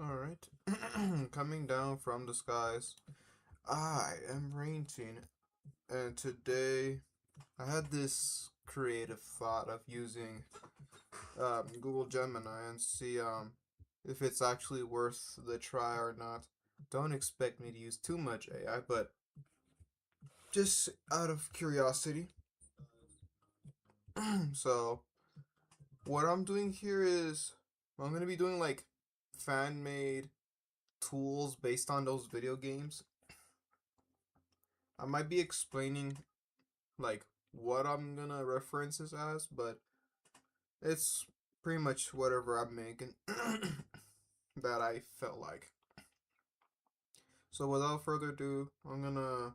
Alright. Coming down from the skies, I am Rainteen, and today I had this creative thought of using Google Gemini and see if it's actually worth the try or not. Don't expect me to use too much AI, but just out of curiosity. So, what I'm doing here is I'm gonna be doing like fan-made tools based on those video games. I might be explaining like what I'm gonna reference this as, but it's pretty much whatever I'm making that I felt like. So without further ado, I'm gonna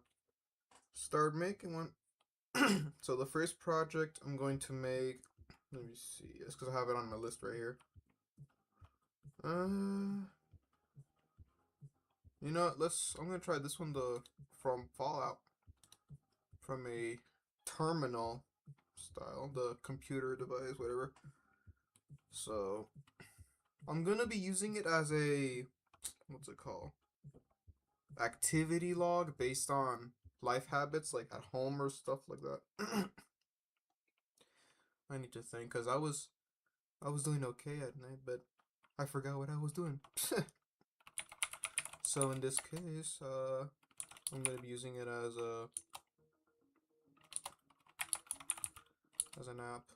start making one. So the first project I'm going to make, let me see, it's because I have it on my list right here. I'm gonna try this one, from Fallout, from a terminal style, the computer device, whatever. So I'm gonna be using it as a, what's it called? Activity log based on life habits, like at home or stuff like that. I need to think, cause I was doing okay at night, but I forgot what I was doing. So in this case, I'm gonna be using it as an app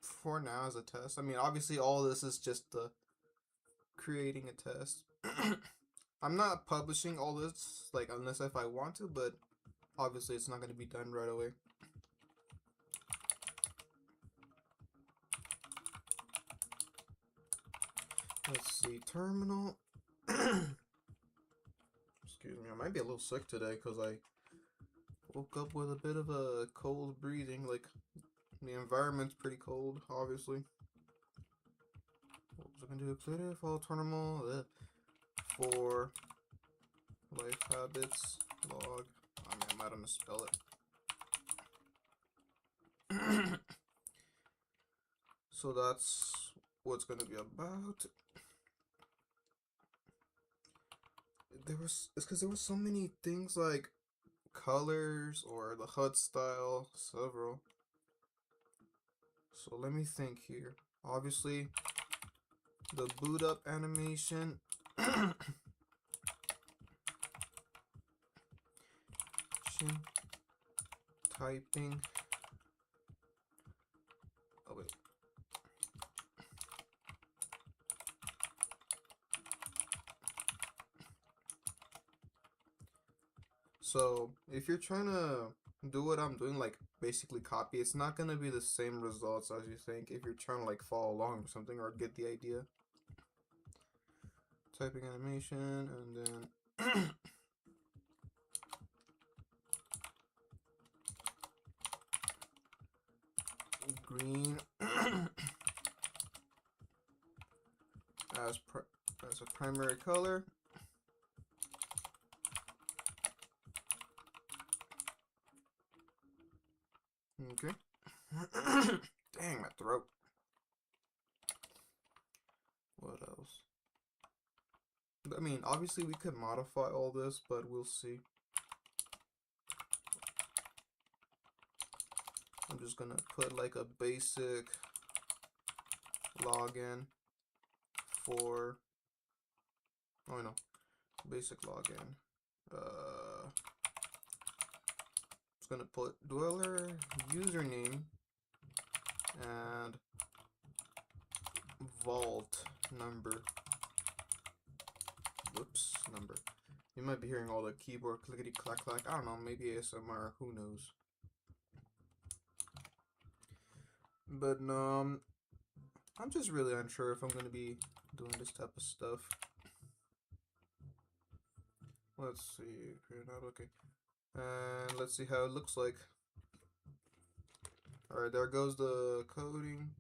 for now, as a test. I mean, obviously all this is just the creating a test. I'm not publishing all this, like, unless if I want to, but obviously it's not going to be done right away. Let's see, terminal. Excuse me, I might be a little sick today because I woke up with a bit of a cold breathing. Like, the environment's pretty cold, obviously. What was I going to do? Clear fall terminal for life habits log. I mean, I might have misspelled it. So that's what it's going to be about. It's because there were so many things like colors or the HUD style, several. So let me think here. Obviously, the boot up animation. Typing. Oh wait. So if you're trying to do what I'm doing, like basically copy, it's not gonna be the same results as you think if you're trying to like follow along or something or get the idea. Typing animation and then green as as a primary color. Okay. Dang, my throat. What else? I mean, obviously we could modify all this, but we'll see. I'm just gonna put like a basic login for, oh no, basic login. Just gonna put dweller username and vault number. Whoops, number. You might be hearing all the keyboard clickety clack clack. I don't know, maybe ASMR, who knows. But no, I'm just really unsure if I'm gonna be doing this type of stuff. Let's see, not okay. And let's see how it looks like. Alright, there goes the coding.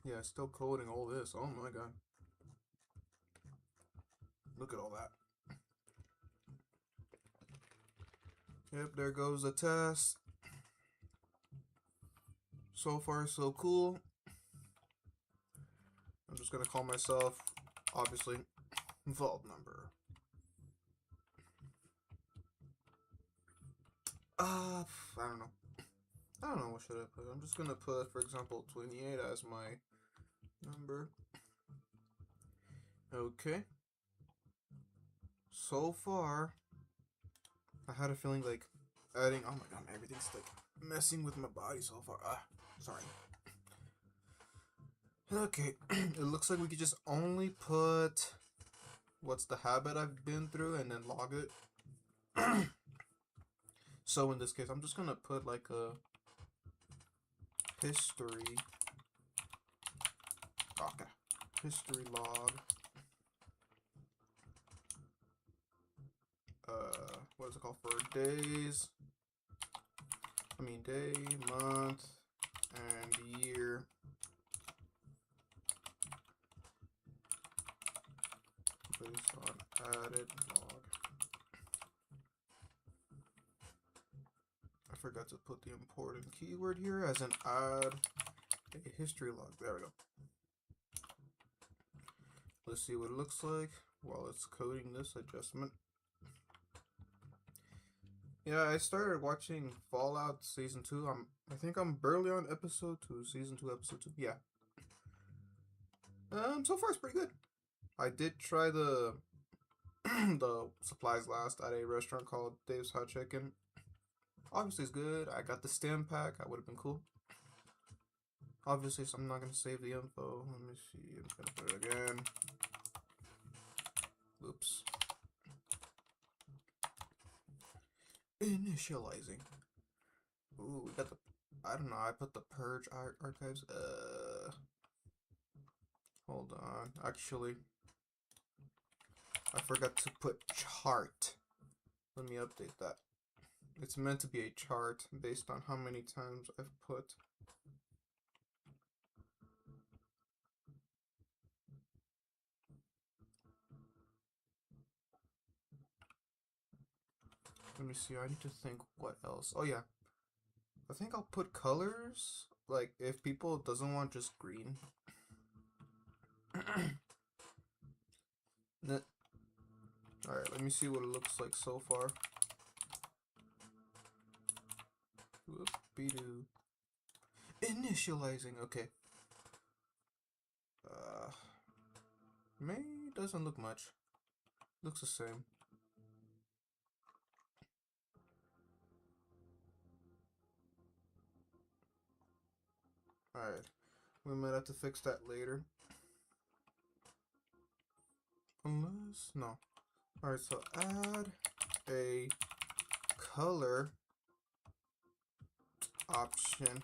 Yeah, still coding all this. Oh my god. Look at all that. Yep, there goes the test. So far, so cool. I'm just gonna call myself, obviously, vault number. I don't know. I don't know what should I put. I'm just gonna put, for example, 28 as my number. Okay. So far, I had a feeling like adding. Oh my god, man, everything's like messing with my body so far. Sorry. Okay, it looks like we could just only put what's the habit I've been through and then log it. So in this case, I'm just gonna put like a history. Okay, history log. What is it called for days? I mean day, month, and year. Based on added log. I forgot to put the important keyword here as an add a history log. There we go. Let's see what it looks like while it's coding this adjustment. Yeah, I started watching Fallout Season 2. I think I'm barely on Episode 2, Season 2, Episode 2. Yeah. So far it's pretty good. I did try the the supplies last at a restaurant called Dave's Hot Chicken. Obviously it's good. I got the stem pack. That would have been cool. Obviously, so I'm not gonna save the info. Let me see. I'm gonna put it again. Oops. Initializing. Ooh, we got the. I don't know. I put the purge archives. Hold on. Actually, I forgot to put chart. Let me update that. It's meant to be a chart based on how many times I've put. Let me see. I need to think what else. Oh yeah. I think I'll put colors. Like if people doesn't want just green. Alright, let me see what it looks like so far. Whoop-be-doo. Initializing, okay. May doesn't look much. Looks the same. Alright. We might have to fix that later. Unless no. Alright, so add a color option.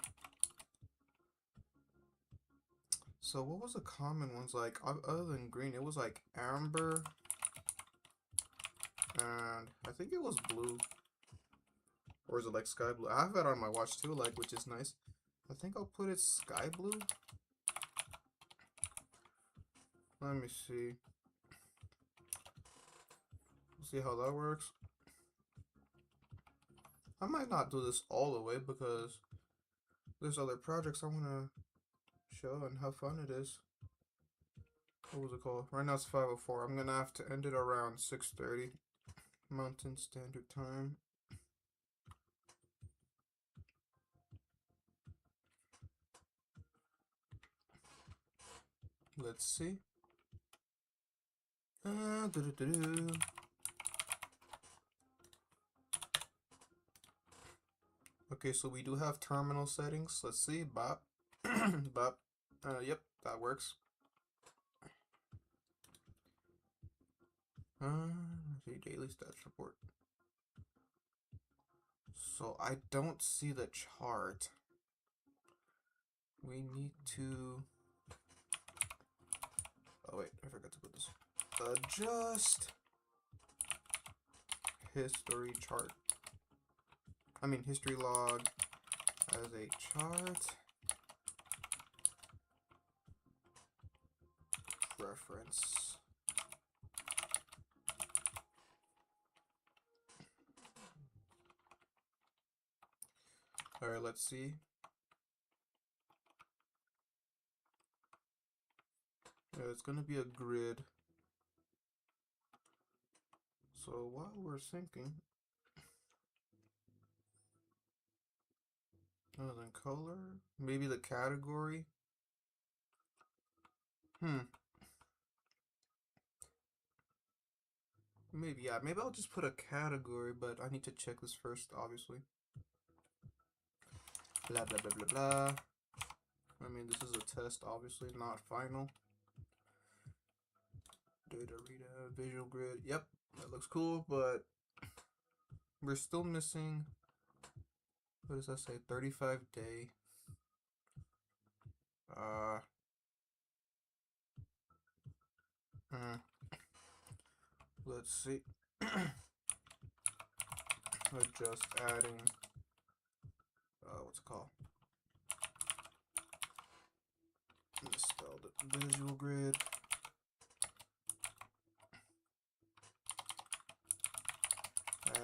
So what was the common ones like other than green? It was like amber and I think it was blue. Or is it like sky blue? I have that on my watch too, like, which is nice. I think I'll put it sky blue. Let me see. See how that works. I might not do this all the way because there's other projects I want to show and how fun it is. What was it called? Right now it's 5:04. I'm gonna have to end it around 6:30 Mountain Standard Time. Let's see. Okay, so we do have terminal settings. Let's see. Bop. Bop. Yep, that works. See daily stats report. So I don't see the chart. We need to. Oh wait, I forgot to put this. Adjust history chart. I mean history log as a chart. Reference. Alright, let's see. Yeah, it's gonna be a grid. So while we're syncing, other than color, maybe the category. Maybe, yeah, maybe I'll just put a category, but I need to check this first, obviously. Blah, blah, blah, blah, blah. I mean, this is a test, obviously, not final. Data readout, visual grid. Yep, that looks cool, but we're still missing, what does that say? 35 day. Uh, let's see. Just adding, what's it called? Misspelled it. Visual grid.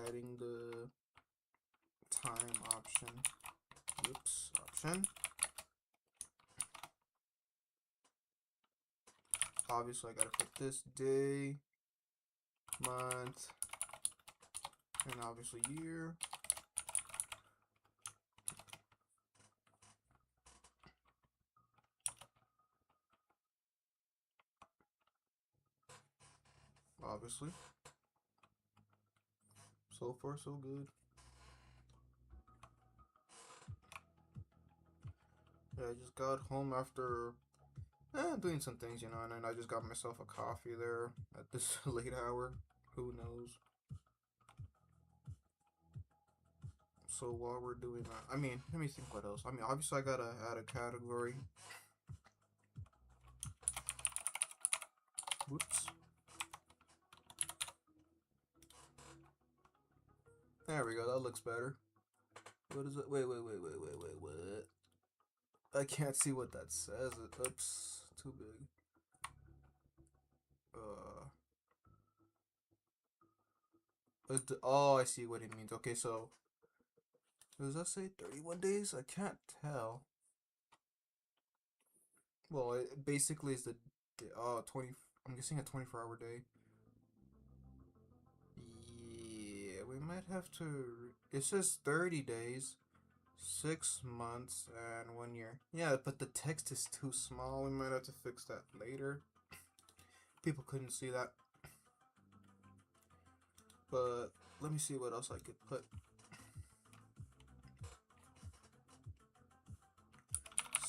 Adding the time option. Oops, option. Obviously, I gotta put this day, month, and obviously year. Obviously. So far, so good. Yeah, I just got home after doing some things, you know, and then I just got myself a coffee there at this late hour. Who knows? So while we're doing that, I mean, let me think what else. I mean, obviously I gotta add a category. Whoops. There we go, that looks better. What is it? Wait, what? I can't see what that says. Oops, too big. Oh, I see what it means. Okay, so does that say 31 days? I can't tell. Well, it basically is the 20. I'm guessing a 24-hour day. Yeah, we might have to. It says 30 days, 6 months, and 1 year. Yeah, but the text is too small. We might have to fix that later. People couldn't see that. But let me see what else I could put.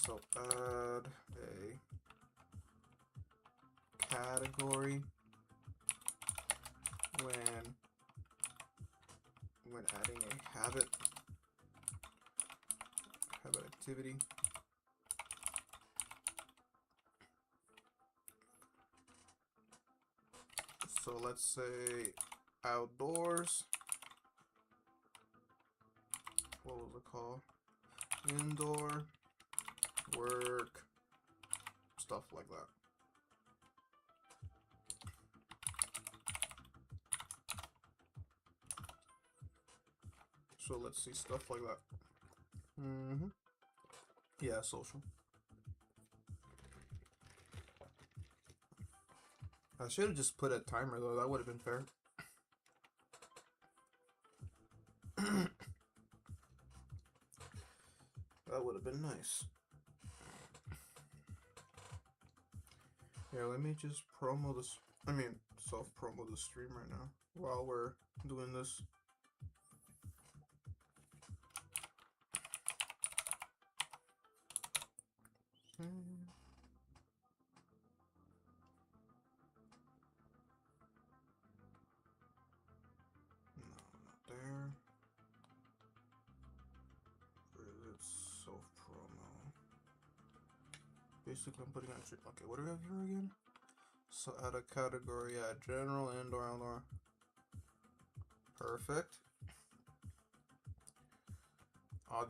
So add a category when adding a habit activity. So let's say outdoors. What was it called? Indoor work, stuff like that. So let's see, stuff like that. Yeah, social. I should have just put a timer though, that would have been fair. That would have been nice. Yeah, let me just promo this. I mean, self-promo the stream right now while we're doing this. No, not there. Where is it? Self-promo. Basically, I'm putting on. Okay, what do we have here again? So add a category, yeah, general, indoor, outdoor. Perfect.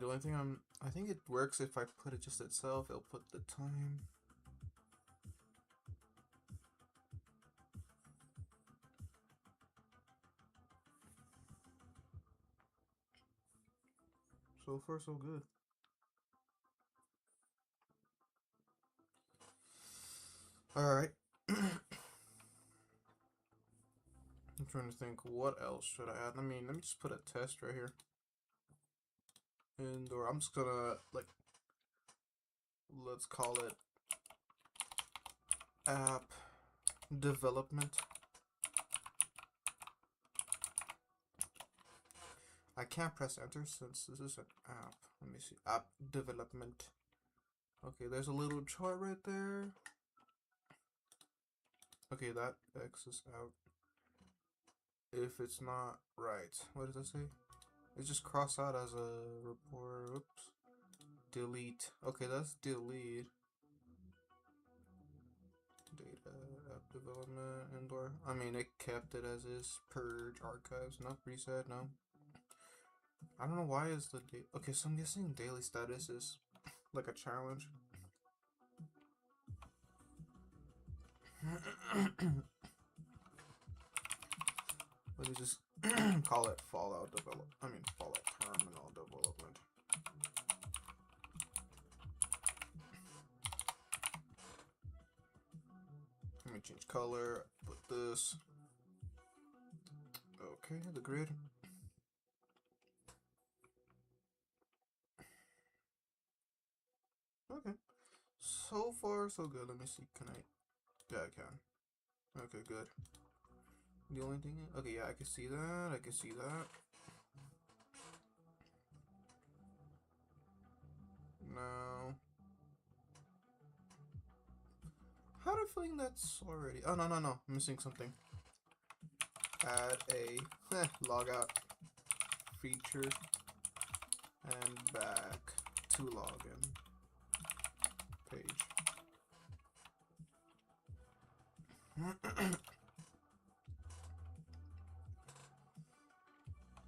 The only thing I think it works if I put it just itself. It'll put the time. So far, so good. Alright. I'm trying to think, what else should I add? Let me just put a test right here. Or I'm just gonna, like, let's call it app development. I can't press enter since this is an app. Let me see. App development. Okay, there's a little chart right there. Okay, that X is out. If it's not right, what does that say? It's just cross out as a report. Oops. Delete. Okay, that's delete. Data, app development, indoor. I mean, it kept it as is. Purge, archives, no, reset, no. I don't know why is the date. Okay, so I'm guessing daily status is like a challenge. Let me just call it Fallout Fallout Terminal Development. Let me change color, put this. Okay, the grid. Okay. So far, so good. Let me see. Can I? Yeah, I can. Okay, good. The only thing. Okay, yeah, I can see that. I can see that. No. How do I feeling that's already? Oh, no. I'm missing something. Add a log out feature and back to login page.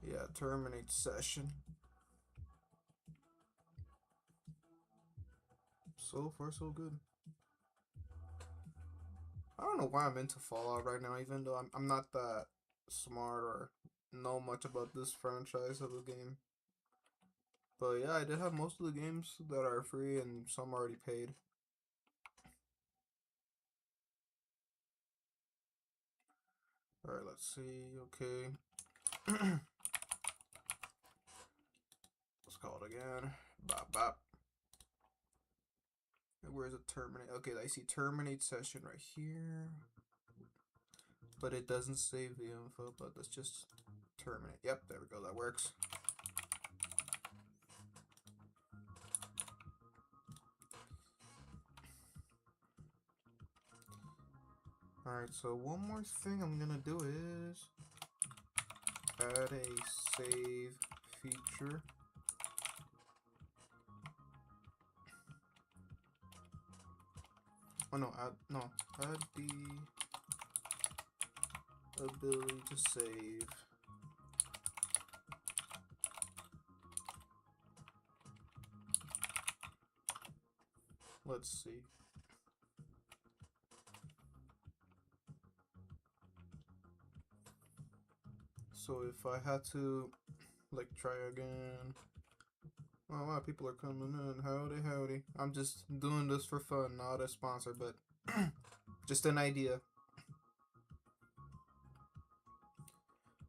Yeah, terminate session. So far, so good. I don't know why I'm into Fallout right now, even though I'm not that smart or know much about this franchise of the game. But yeah, I did have most of the games that are free and some already paid. Alright, let's see. Okay. Let's call it again. Bop bop. Where's it terminate? Okay, I see terminate session right here. But it doesn't save the info, but let's just terminate. Yep, there we go, that works. Alright, so one more thing I'm gonna do is add a save feature. Oh no, add the ability to save. Let's see. So if I had to like try again. Oh wow, people are coming in. Howdy. I'm just doing this for fun, not a sponsor, but just an idea.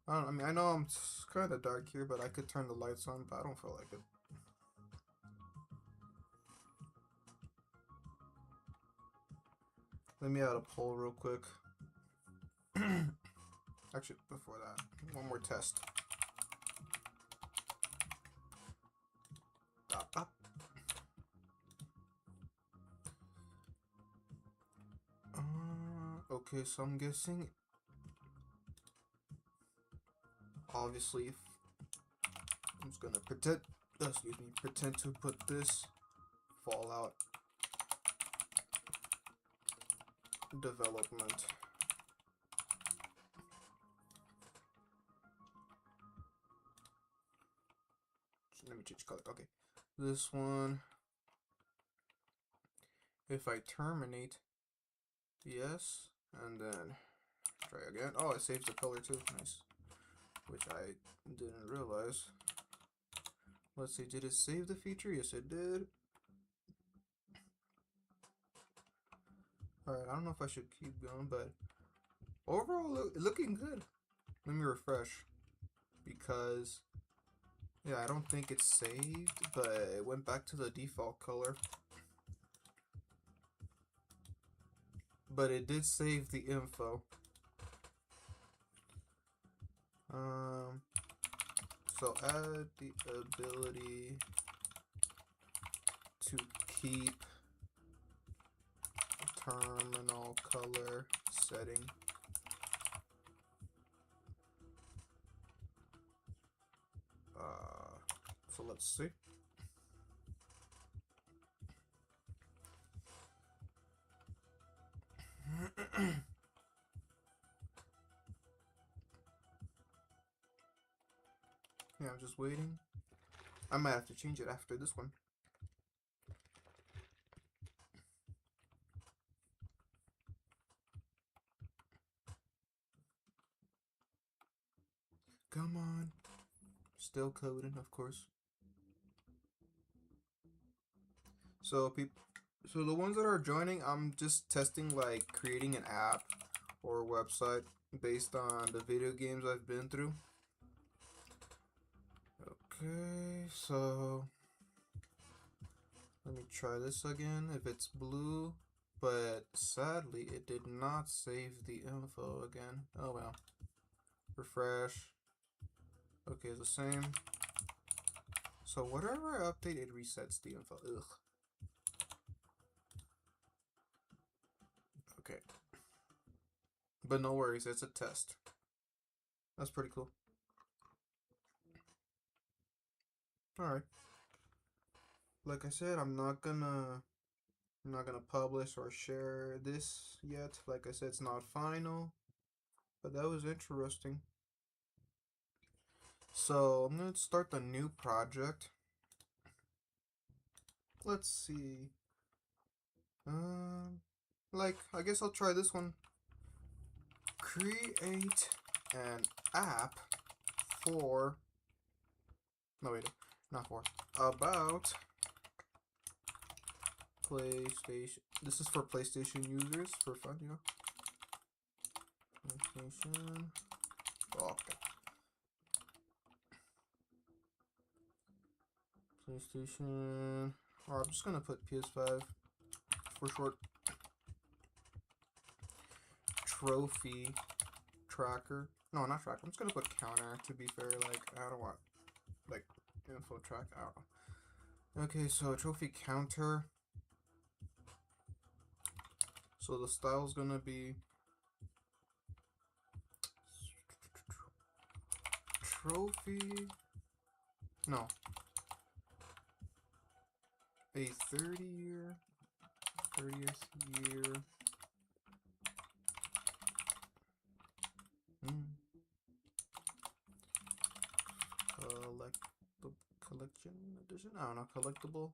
I mean, I know I'm kind of dark here, but I could turn the lights on, but I don't feel like it. Let me add a poll real quick. Actually, before that, one more test. Okay, so I'm guessing, obviously, I'm just gonna pretend to put this Fallout development. Let me change color. Okay, this one. If I terminate, yes, and then try again. Oh, it saves the color too. Nice. Which I didn't realize. Let's see, did it save the feature? Yes, it did. Alright, I don't know if I should keep going, but overall, looking good. Let me refresh. Because, yeah, I don't think it's saved, but it went back to the default color. But it did save the info. So add the ability to keep terminal color setting. So let's see. Yeah, I'm just waiting. I might have to change it after this one. Come on. Still coding, of course. So the ones that are joining, I'm just testing like creating an app or a website based on the video games I've been through. Okay, so let me try this again if it's blue, but sadly it did not save the info again. Oh well. Refresh. Okay, it's the same. So whatever I update, it resets the info. Ugh. Okay. But no worries, it's a test. That's pretty cool. Alright. Like I said, I'm not gonna publish or share this yet. Like I said, it's not final. But that was interesting. So I'm gonna start the new project. Let's see. Like I guess I'll try this one. Create an app for. No wait, not for. About PlayStation. This is for PlayStation users for fun, you know. PlayStation. Oh, okay. PlayStation. Oh, I'm just gonna put PS5 for short. Trophy tracker. No, not tracker. I'm just gonna put counter to be fair. Like I don't want like info track. I don't know. Okay, so trophy counter. So the style is gonna be trophy. No. A 30th year. Collection edition. I don't know. Collectible.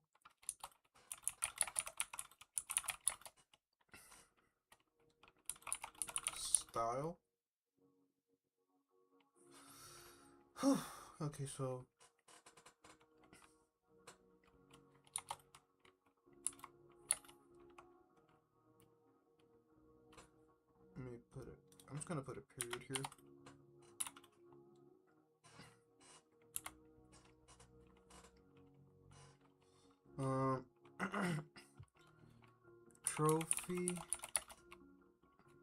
Style. Okay, so let me put it. I'm just gonna put a period here. Trophy.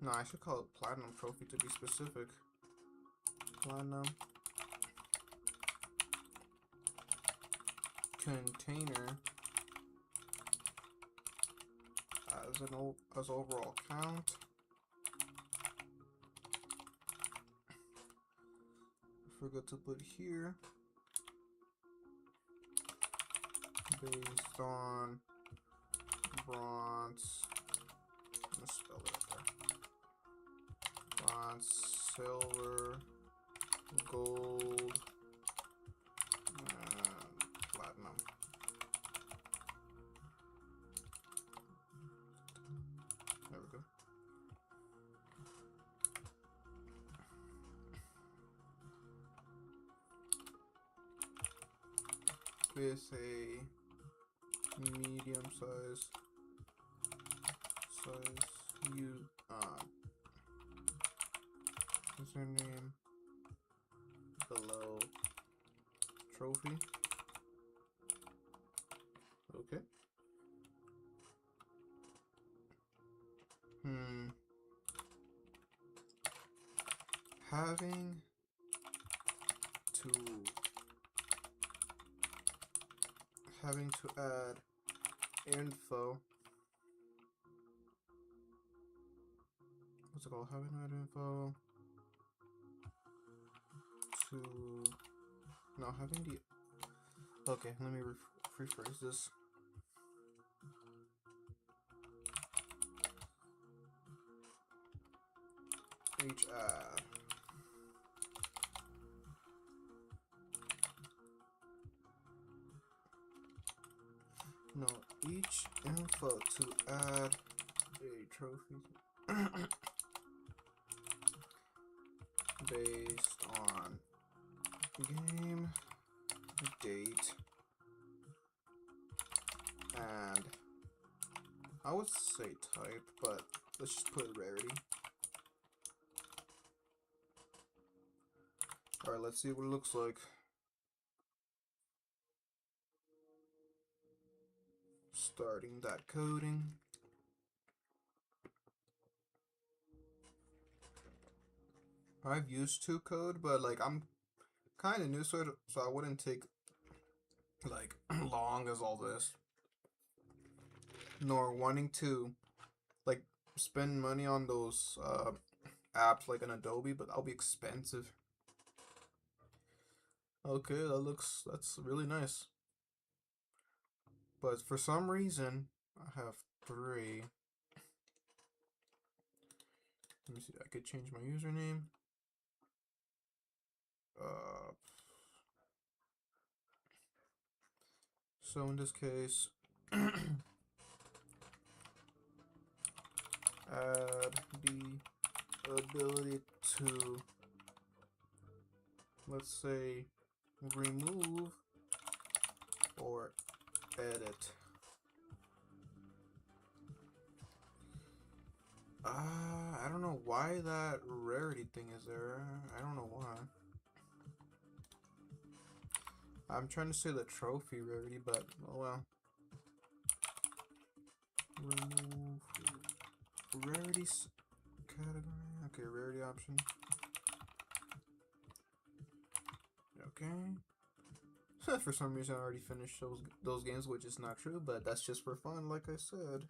No, I should call it platinum trophy to be specific. Platinum container as overall count. I forgot to put here based on bronze. I'm gonna spell it up there. Bronze, silver, gold, and platinum. There we go. with a medium size username below trophy. Okay. Having to add info. What's it called? Having to add info to having the. Okay, let me rephrase this. Each add. No, each info to add a trophy based on game date and I would say type, but let's just put rarity. Alright, let's see what it looks like. Starting that coding. I've used to code, but like I'm kind of new to it, so I wouldn't take like long as all this. Nor wanting to like spend money on those apps like an Adobe, but that'll be expensive. Okay, that's really nice. But for some reason, I have 3. Let me see, I could change my username. So in this case, add the ability to, let's say, remove or edit. I don't know why that rarity thing is there. I don't know why. I'm trying to say the trophy rarity, but oh well. Remove rarity category. Okay, rarity option. Okay. For some reason, I already finished those games, which is not true, but that's just for fun, like I said.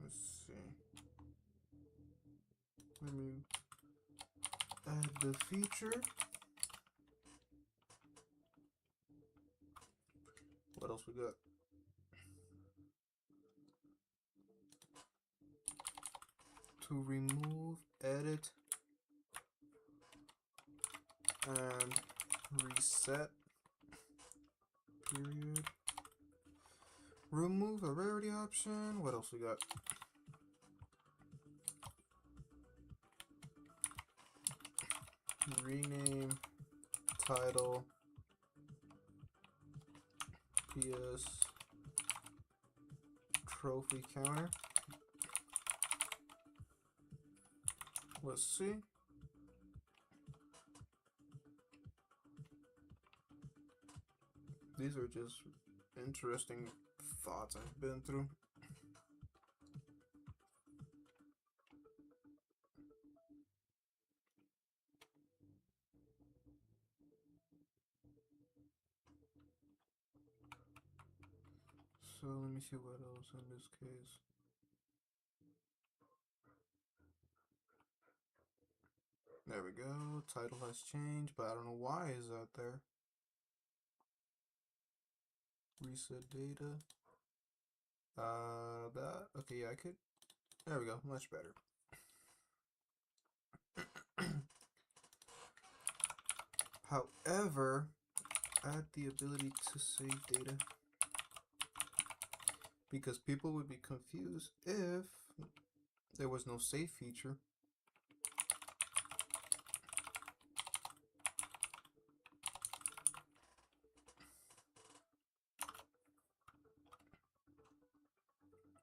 Let's see. Let me add the feature. What else we got? To remove, edit, and reset. Period. Remove a rarity option. What else we got? Rename title PS trophy counter. Let's see. These are just interesting thoughts I've been through. So let me see what else in this case. There we go. Title has changed, but I don't know why is that there. Reset data. Okay, yeah, I could. There we go. Much better. However, add the ability to save data because people would be confused if there was no save feature.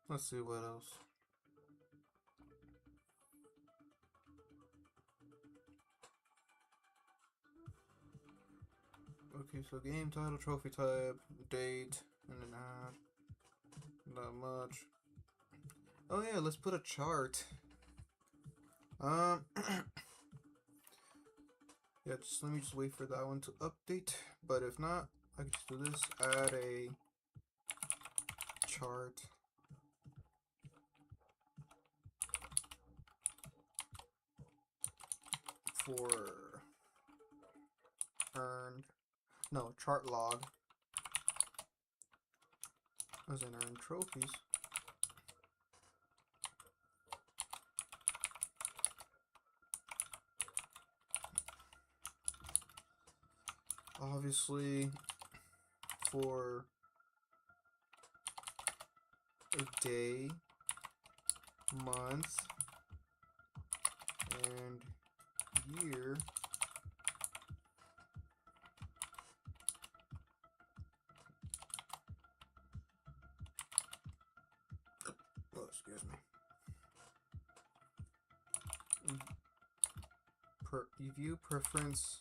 Let's see what else. Okay, so game title, trophy type, date, and an ad. Not much. Oh yeah, let's put a chart. Yeah, let me just wait for that one to update. But if not, I can just do this. Add a chart. For earned, no, chart log as in earned trophies. Obviously, for a day, month, and year. Oh, excuse me. View preference.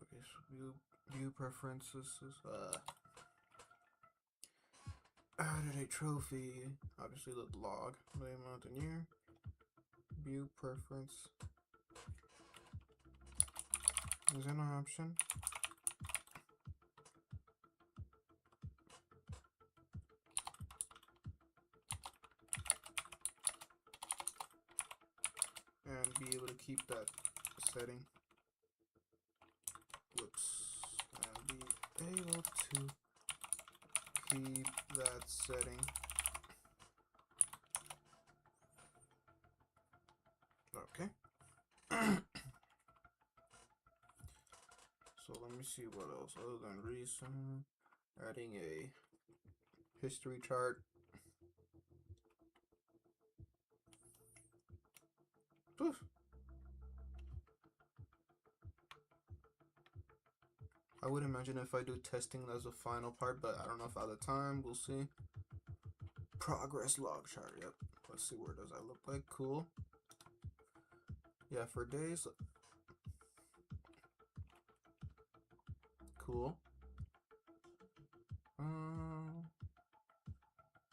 Okay, so view preferences is added a trophy. Obviously, the log, day, month, and year. View preference is an option. And be able to keep that setting. Whoops. And be able to keep that setting. Okay. So let me see what else other than recent. Adding a history chart. Oof. I would imagine if I do testing as a final part, but I don't know if at the time, we'll see. Progress log chart, yep. Let's see, where does that look like? Cool. Yeah, for days. Cool.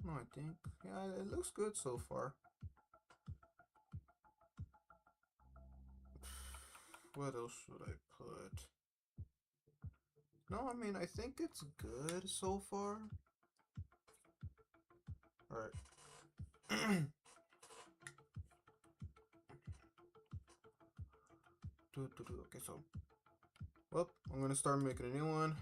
No, I think, yeah, it looks good so far. What else should I put? No, I mean, I think it's good so far. Alright. Okay, so. Well, I'm gonna start making a new one.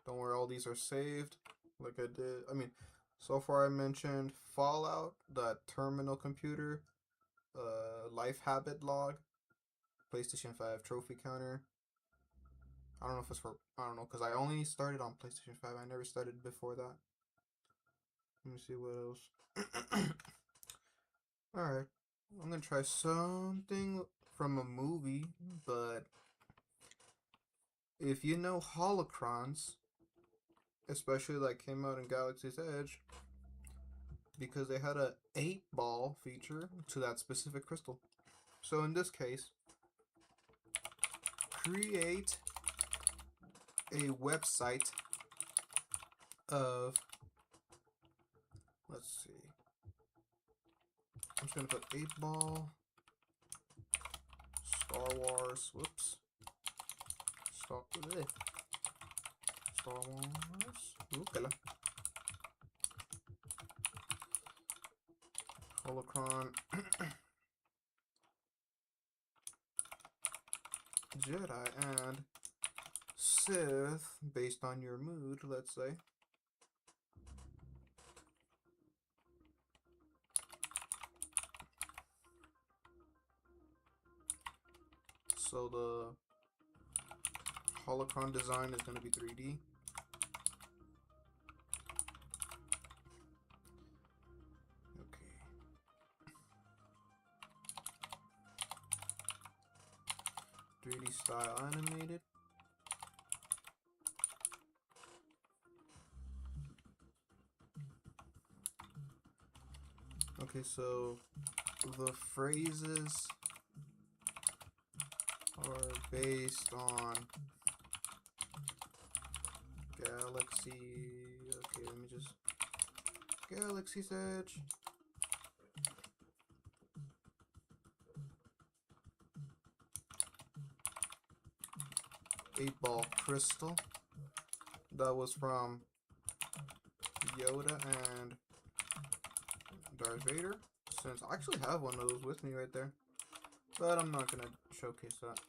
Don't worry, all these are saved. Like I did. I mean, so far I mentioned Fallout, that terminal computer, life habit log, PlayStation 5 trophy counter. I don't know if it's for, I don't know, because I only started on PlayStation 5. I never started before that. Let me see what else. Alright. I'm gonna try something from a movie, but if you know holocrons, especially like came out in Galaxy's Edge, because they had a 8-ball feature to that specific crystal. So in this case, create a website of, let's see, I'm just gonna put 8-ball Star Wars, whoops, Star Wars, ookala. Holocron Jedi and Sith based on your mood, let's say. So the holocron design is going to be 3D. Okay. 3D style animated. Okay, so the phrases are based on Galaxy. Okay, let me just Galaxy's Edge. 8-ball crystal. That was from Yoda and Darth Vader. Since I actually have one of those with me right there, but I'm not gonna showcase that.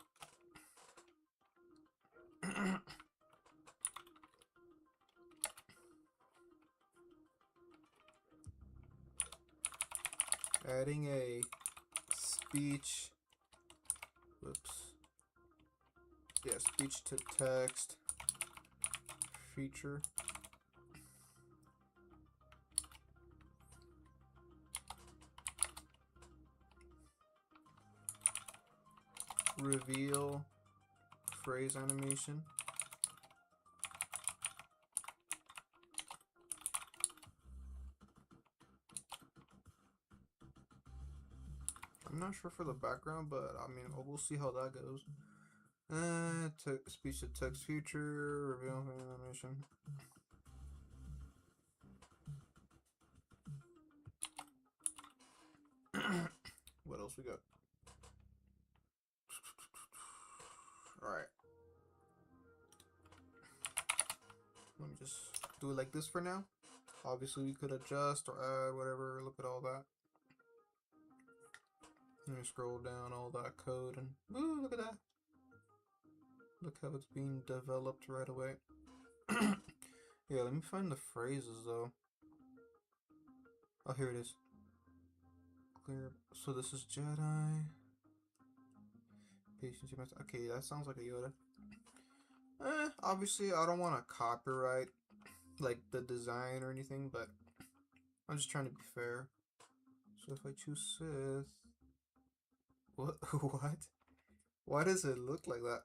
Adding a speech. Whoops. Yeah, speech to text feature. Reveal phrase animation. I'm not sure for the background, but I mean, we'll see how that goes. Speech to text feature, reveal animation. What else we got? Alright. Let me just do it like this for now. Obviously, we could adjust or add whatever. Look at all that. Let me scroll down all that code and ooh, look at that. Look how it's being developed right away. Yeah, let me find the phrases though. Oh, here it is. Clear. So this is Jedi. Patience. Okay, that sounds like a Yoda. Obviously, I don't want to copyright like the design or anything, but I'm just trying to be fair. So if I choose Sith, what? What? Why does it look like that?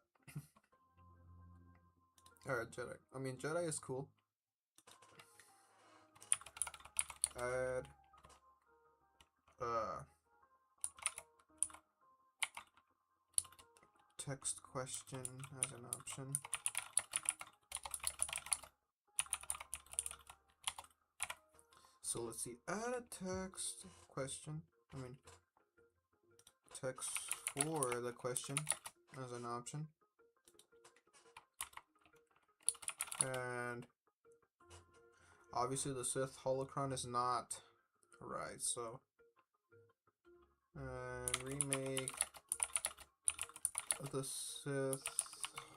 Alright, Jedi. I mean, Jedi is cool. Add text question as an option. So let's see, add a text question. I mean, text for the question as an option. And obviously the Sith holocron is not right, so and remake the Sith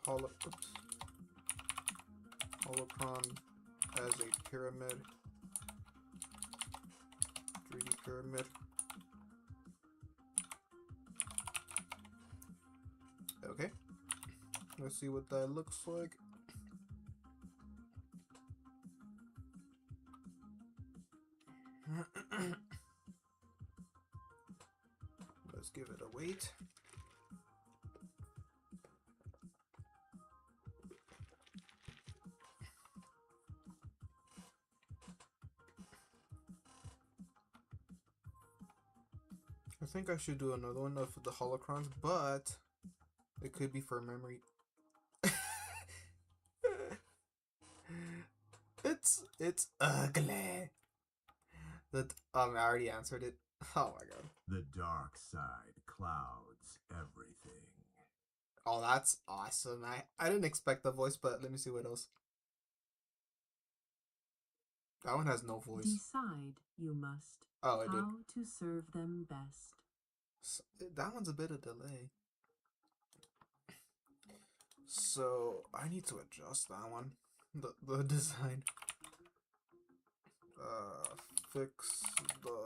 holocron as a pyramid, 3D pyramid. Okay, let's see what that looks like. Let's give it a wait. I think I should do another one of the holocrons, but it could be for memory. It's ugly. That I already answered it. Oh my god. The dark side clouds everything. Oh, that's awesome. I didn't expect the voice, but let me see what else. That one has no voice. Decide you must Oh, it did. how to serve them best. That one's a bit of delay. So I need to adjust that one. The design. Fix the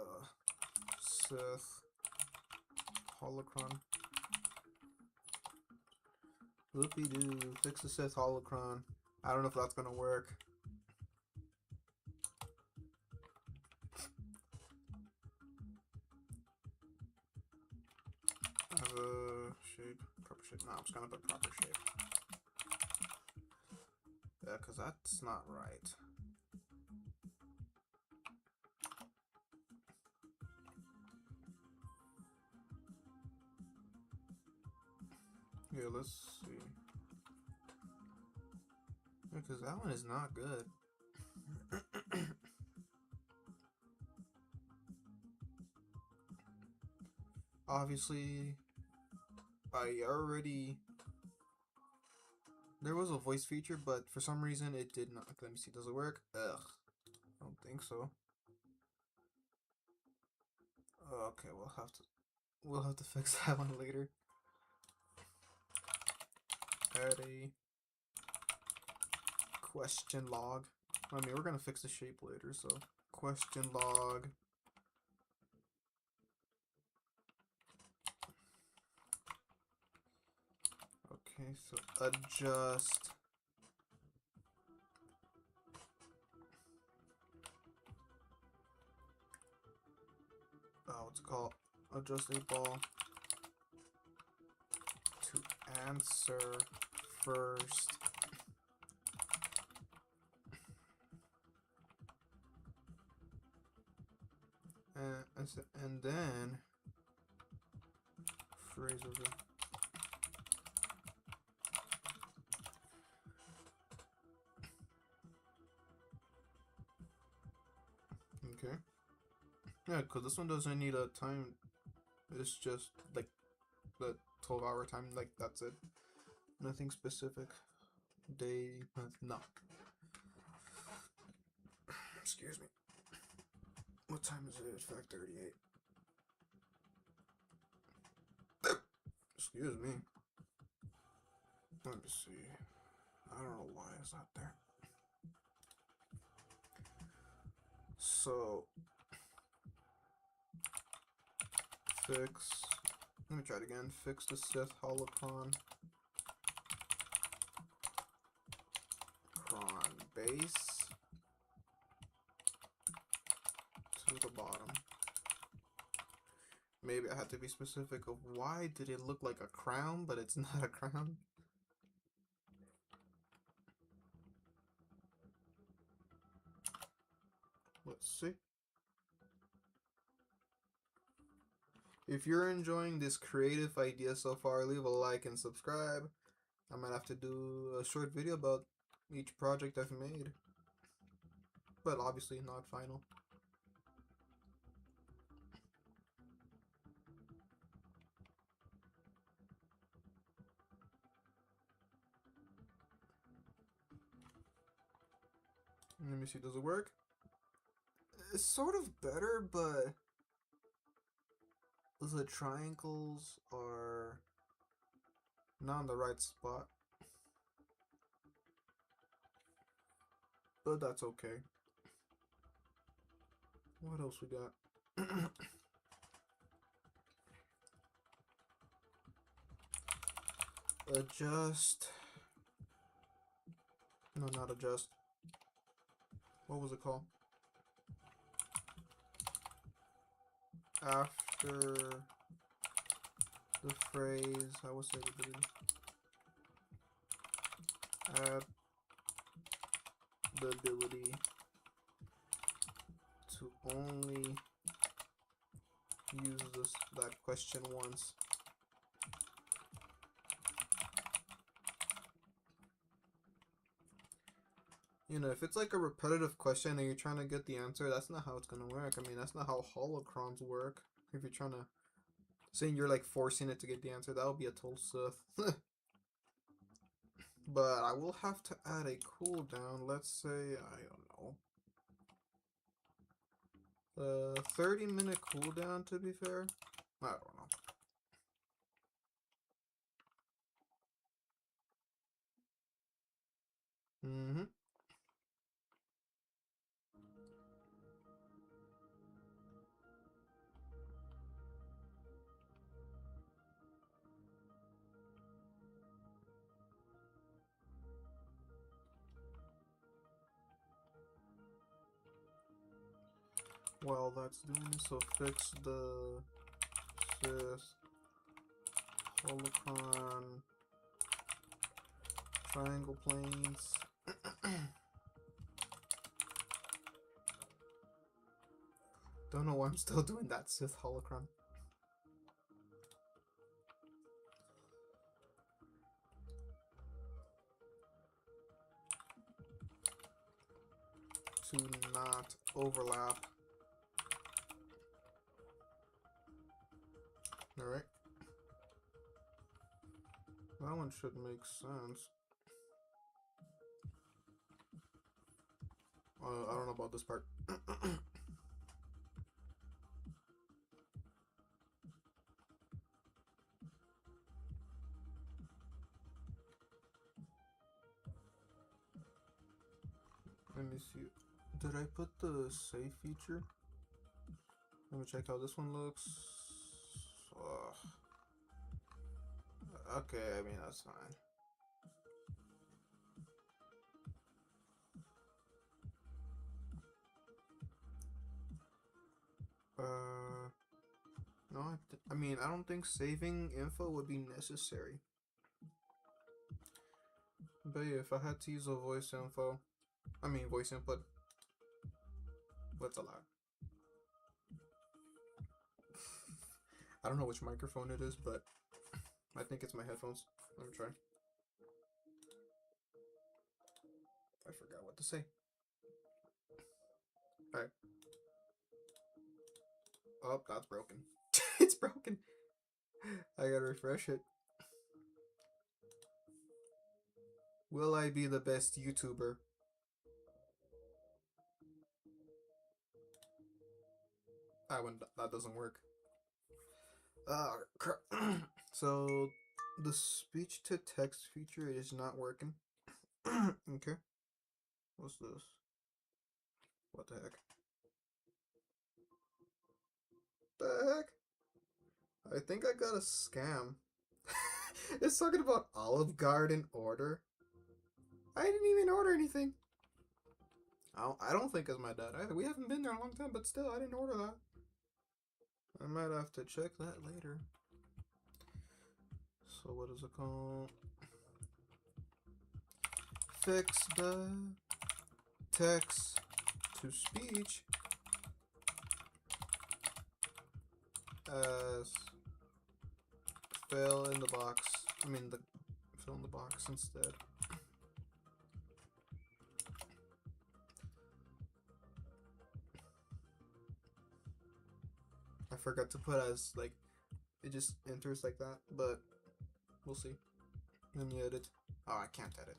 Sith holocron. Whoopie doo. Fix the Sith holocron. I don't know if that's gonna work. Shape. Proper shape. No, I'm just gonna put proper shape. Yeah, because that's not right. Yeah, let's see. Because that one is not good. Obviously, I already... There was a voice feature, but for some reason it did not. Let me see, does it work? Ugh, I don't think so. Okay, we'll have to fix that one later. Add a question log. I mean, we're gonna fix the shape later, so question log. Okay, so adjust. What's it called? Adjust a ball to answer first. And then phrase over. Okay. Yeah, because this one doesn't need a time. It's just like the 12-hour time. Like, that's it. Nothing specific. Day. No. Excuse me. What time is it? It's 5:38. Excuse me. Let me see. I don't know why it's not there. So fix. Let me try it again. Fix the Sith holocron. Cron base to the bottom. Maybe I had to be specific of why did it look like a crown, but it's not a crown. Let's see. If you're enjoying this creative idea so far, leave a like and subscribe. I might have to do a short video about each project I've made, but obviously not final. Let me see, does it work? It's sort of better, but the triangles are not in the right spot. But that's okay. What else we got? Adjust. No, not adjust. What was it called? After the phrase, I would say the ability. Add the ability to only use that question once. You know, if it's like a repetitive question and you're trying to get the answer, that's not how it's gonna work. I mean, that's not how holocrons work. If you're trying to, saying you're like forcing it to get the answer, that would be a total Sith. But I will have to add a cooldown. Let's say, I don't know, 30-minute cooldown to be fair. I don't know. Mm-hmm. Well, that's doing this, so fix the Sith holocron triangle planes. Don't know why I'm still doing that Sith holocron. to not overlap. Alright. That one should make sense. I don't know about this part. Let me see. Did I put the save feature? Let me check how this one looks. Okay, I mean, that's fine. No, I mean, I don't think saving info would be necessary. But yeah, if I had to use a voice input, what's a lot? I don't know which microphone it is, but I think it's my headphones. Let me try. I forgot what to say. Alright. Oh, that's broken. It's broken. I gotta refresh it. Will I be the best YouTuber? That doesn't work. So the speech to text feature is not working. Okay. What's this? What the heck? The heck? I think I got a scam. It's talking about Olive Garden order. I didn't even order anything. I don't think it's my dad either. We haven't been there in a long time, but still, I didn't order that. I might have to check that later. So what is it called? Fix the text to speech as fill in the box. Fill in the box instead. I forgot to put as, like, it just enters like that, but we'll see. Let me edit. Oh, I can't edit.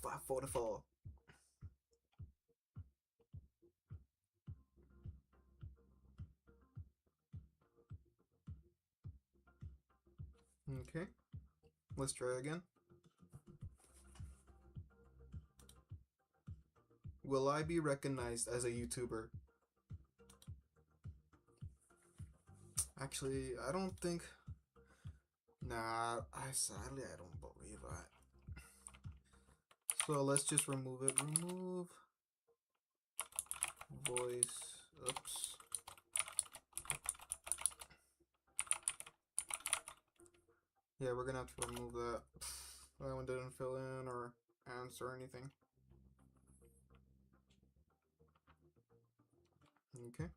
$5.44. Okay, let's try again. Will I be recognized as a YouTuber? Actually, I don't think. Nah, sadly I don't believe that. So let's just remove it. Remove voice. Oops. Yeah, we're gonna have to remove that. That one didn't fill in or answer anything. Okay.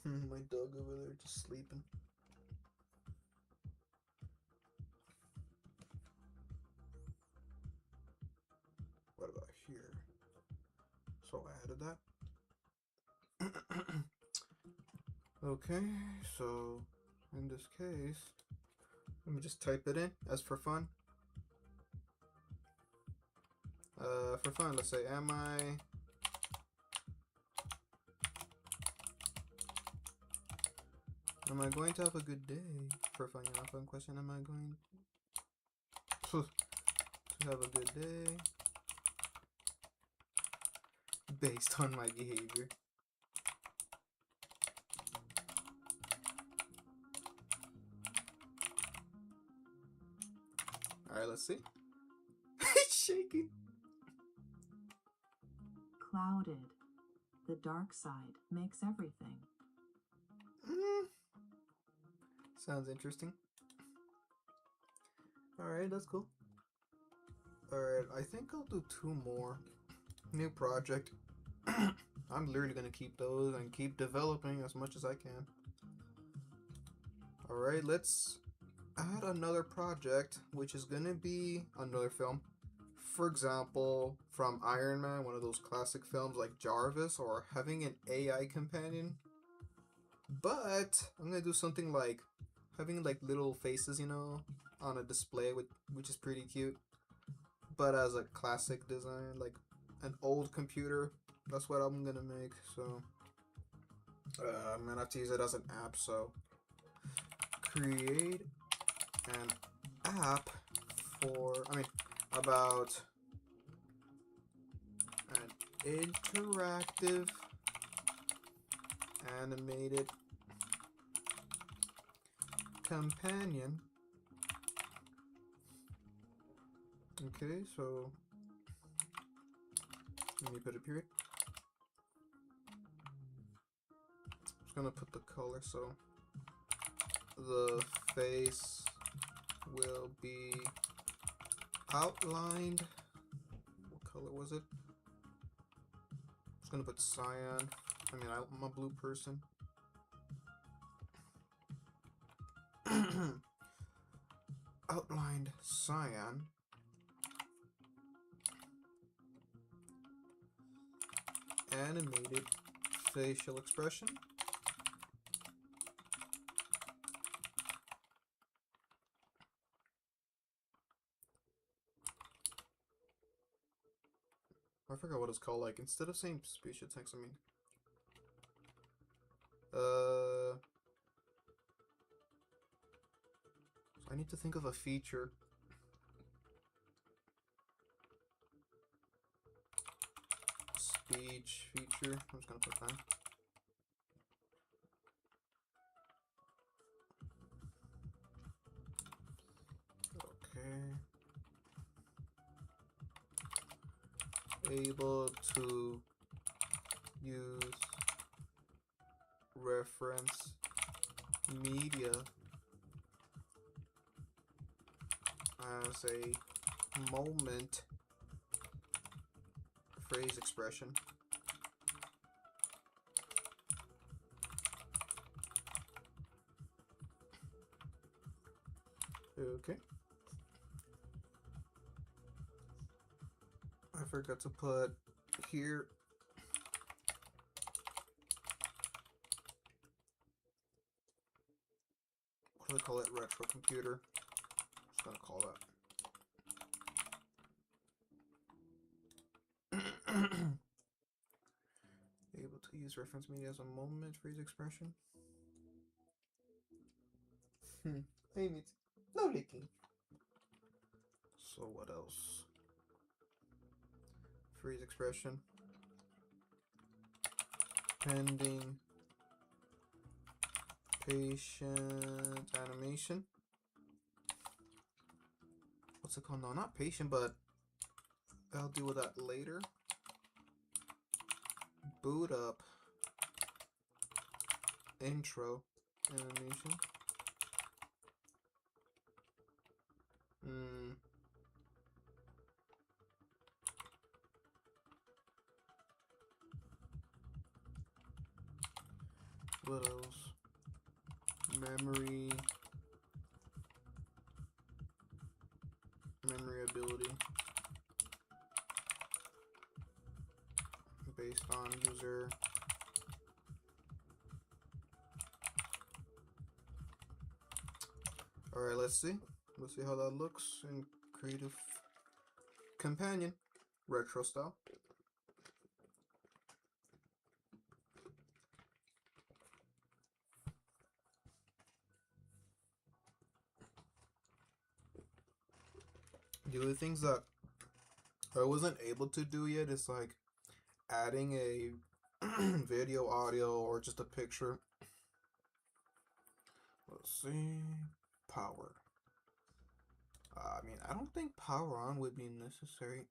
My dog over there just sleeping. What about here? So I added that. Okay, so in this case, let me just type it in as for fun. For fun, let's say, am I going to have a good day? For fun, fun question. Am I going to have a good day based on my behavior? Alright, let's see. It's shaking. Clouded. The dark side makes everything. Sounds interesting. Alright, that's cool. Alright, I think I'll do 2 more. New project. I'm literally gonna keep those and keep developing as much as I can. Alright, let's add another project, which is gonna be another film. For example, from Iron Man, one of those classic films like Jarvis, or having an AI companion. But I'm gonna do something like having like little faces, on a display, which is pretty cute. But as a classic design, like an old computer. That's what I'm gonna make. So I'm gonna have to use it as an app. So create an app about an interactive animated companion. Okay, so let me put a period. Just gonna put the color, so the face will be outlined. What color was it? Just gonna put cyan. I'm a blue person. Outlined cyan. Animated facial expression. I forgot what it's called. Like, instead of saying speech to text, I need to think of a feature. Speech feature. I'm just gonna put that. Okay. Able to use reference media as a moment phrase expression. Okay. I forgot to put here. What do they call it? Retro computer. Just gonna call that. Able to use reference media as a moment phrase expression. It's lovely thing. So what else? Phrase expression. Pending patient animation. What's it called? No, not patient, but I'll deal with that later. Boot up intro animation. What else? Memory ability based on user. Alright, let's see how that looks in Creative Companion retro style. The other things that I wasn't able to do yet is like adding a video, audio, or just a picture. Let's see. Power. I don't think power on would be necessary.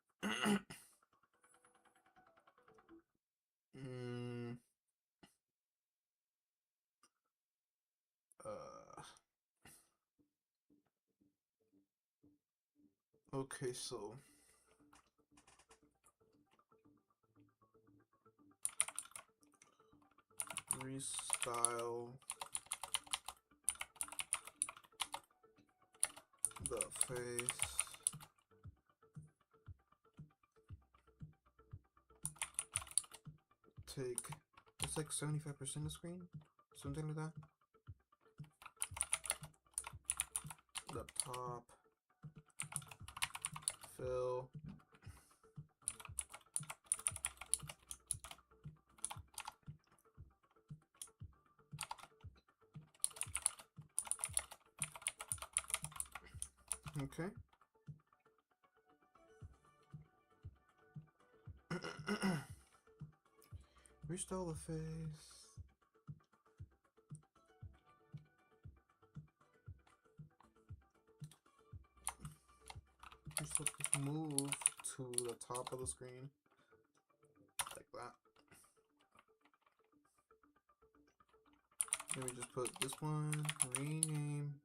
Okay, so restyle the face. Take, it's like 75% of screen, something like that. The top, fill. Okay. Restyle the face. Just move to the top of the screen. Like that. Let me just put this one, rename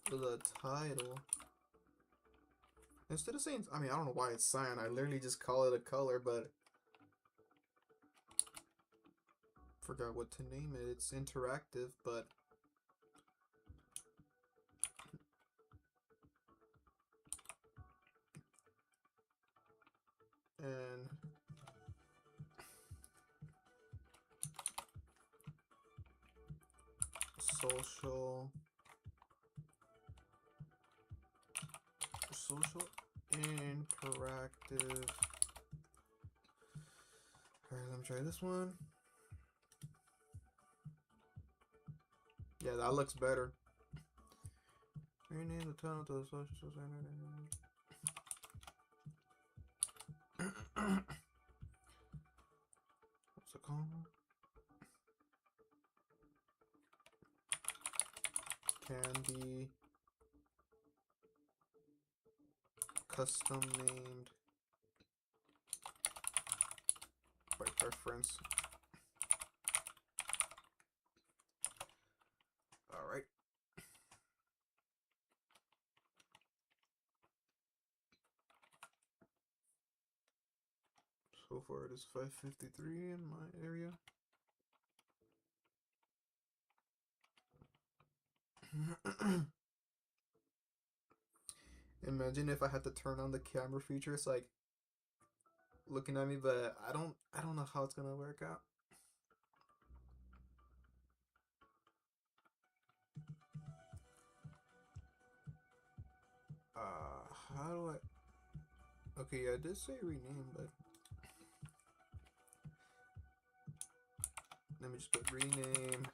the title. Instead of saying, I mean, I don't know why it's cyan. I literally just call it a color, but forgot what to name it. It's interactive, but and social interactive. Alright, let me try this one. Yeah, that looks better. Rename the title to the social what's it called? Can be custom named by preference. All right. So far it is 5:53 in my area. Imagine if I had to turn on the camera feature. It's like looking at me, but I don't know how it's gonna work out. How do I? Okay, yeah, I did say rename, but let me just put rename.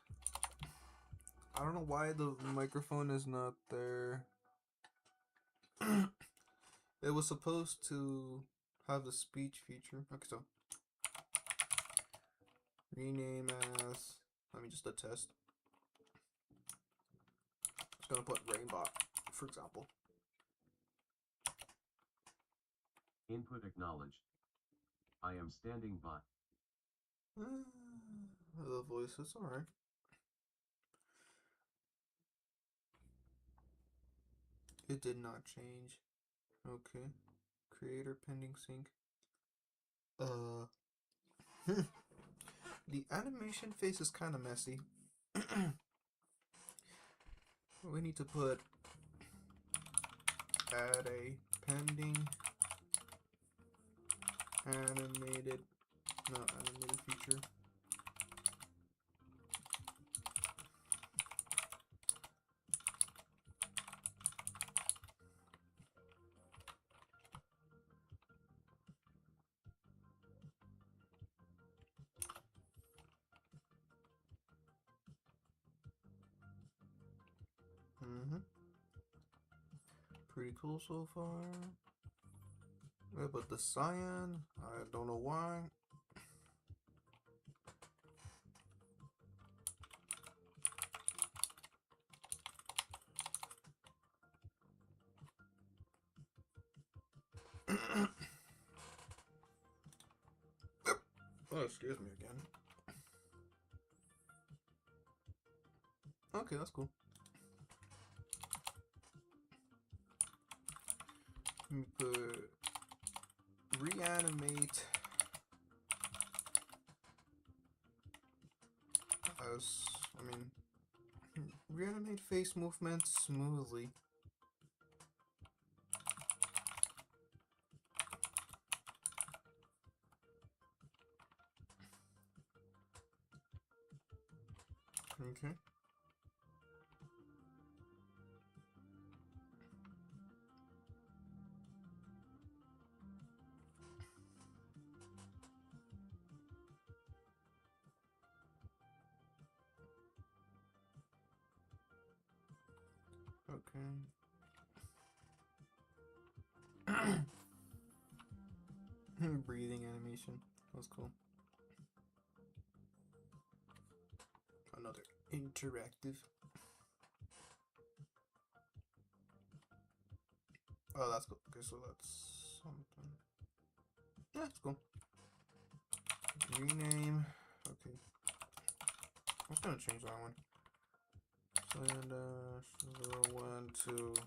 I don't know why the microphone is not there. It was supposed to have the speech feature. Okay, so rename as, let me just attest. Just gonna put Rainbot, for example. Input acknowledged. I am standing by. The voice is alright. It did not change. Okay. Creator pending sync. The animation face is kind of messy. We need to put add a pending animated feature. Pretty cool so far. Yeah, but the cyan, I don't know why. Oh, excuse me again. Okay, that's cool. Let me put reanimate as, Reanimate face movements smoothly. Okay. Okay. Breathing animation. That's cool. Another interactive. Oh, that's cool. Okay, so that's something. Yeah, it's cool. Rename. Okay. I'm gonna change that one. Slash 012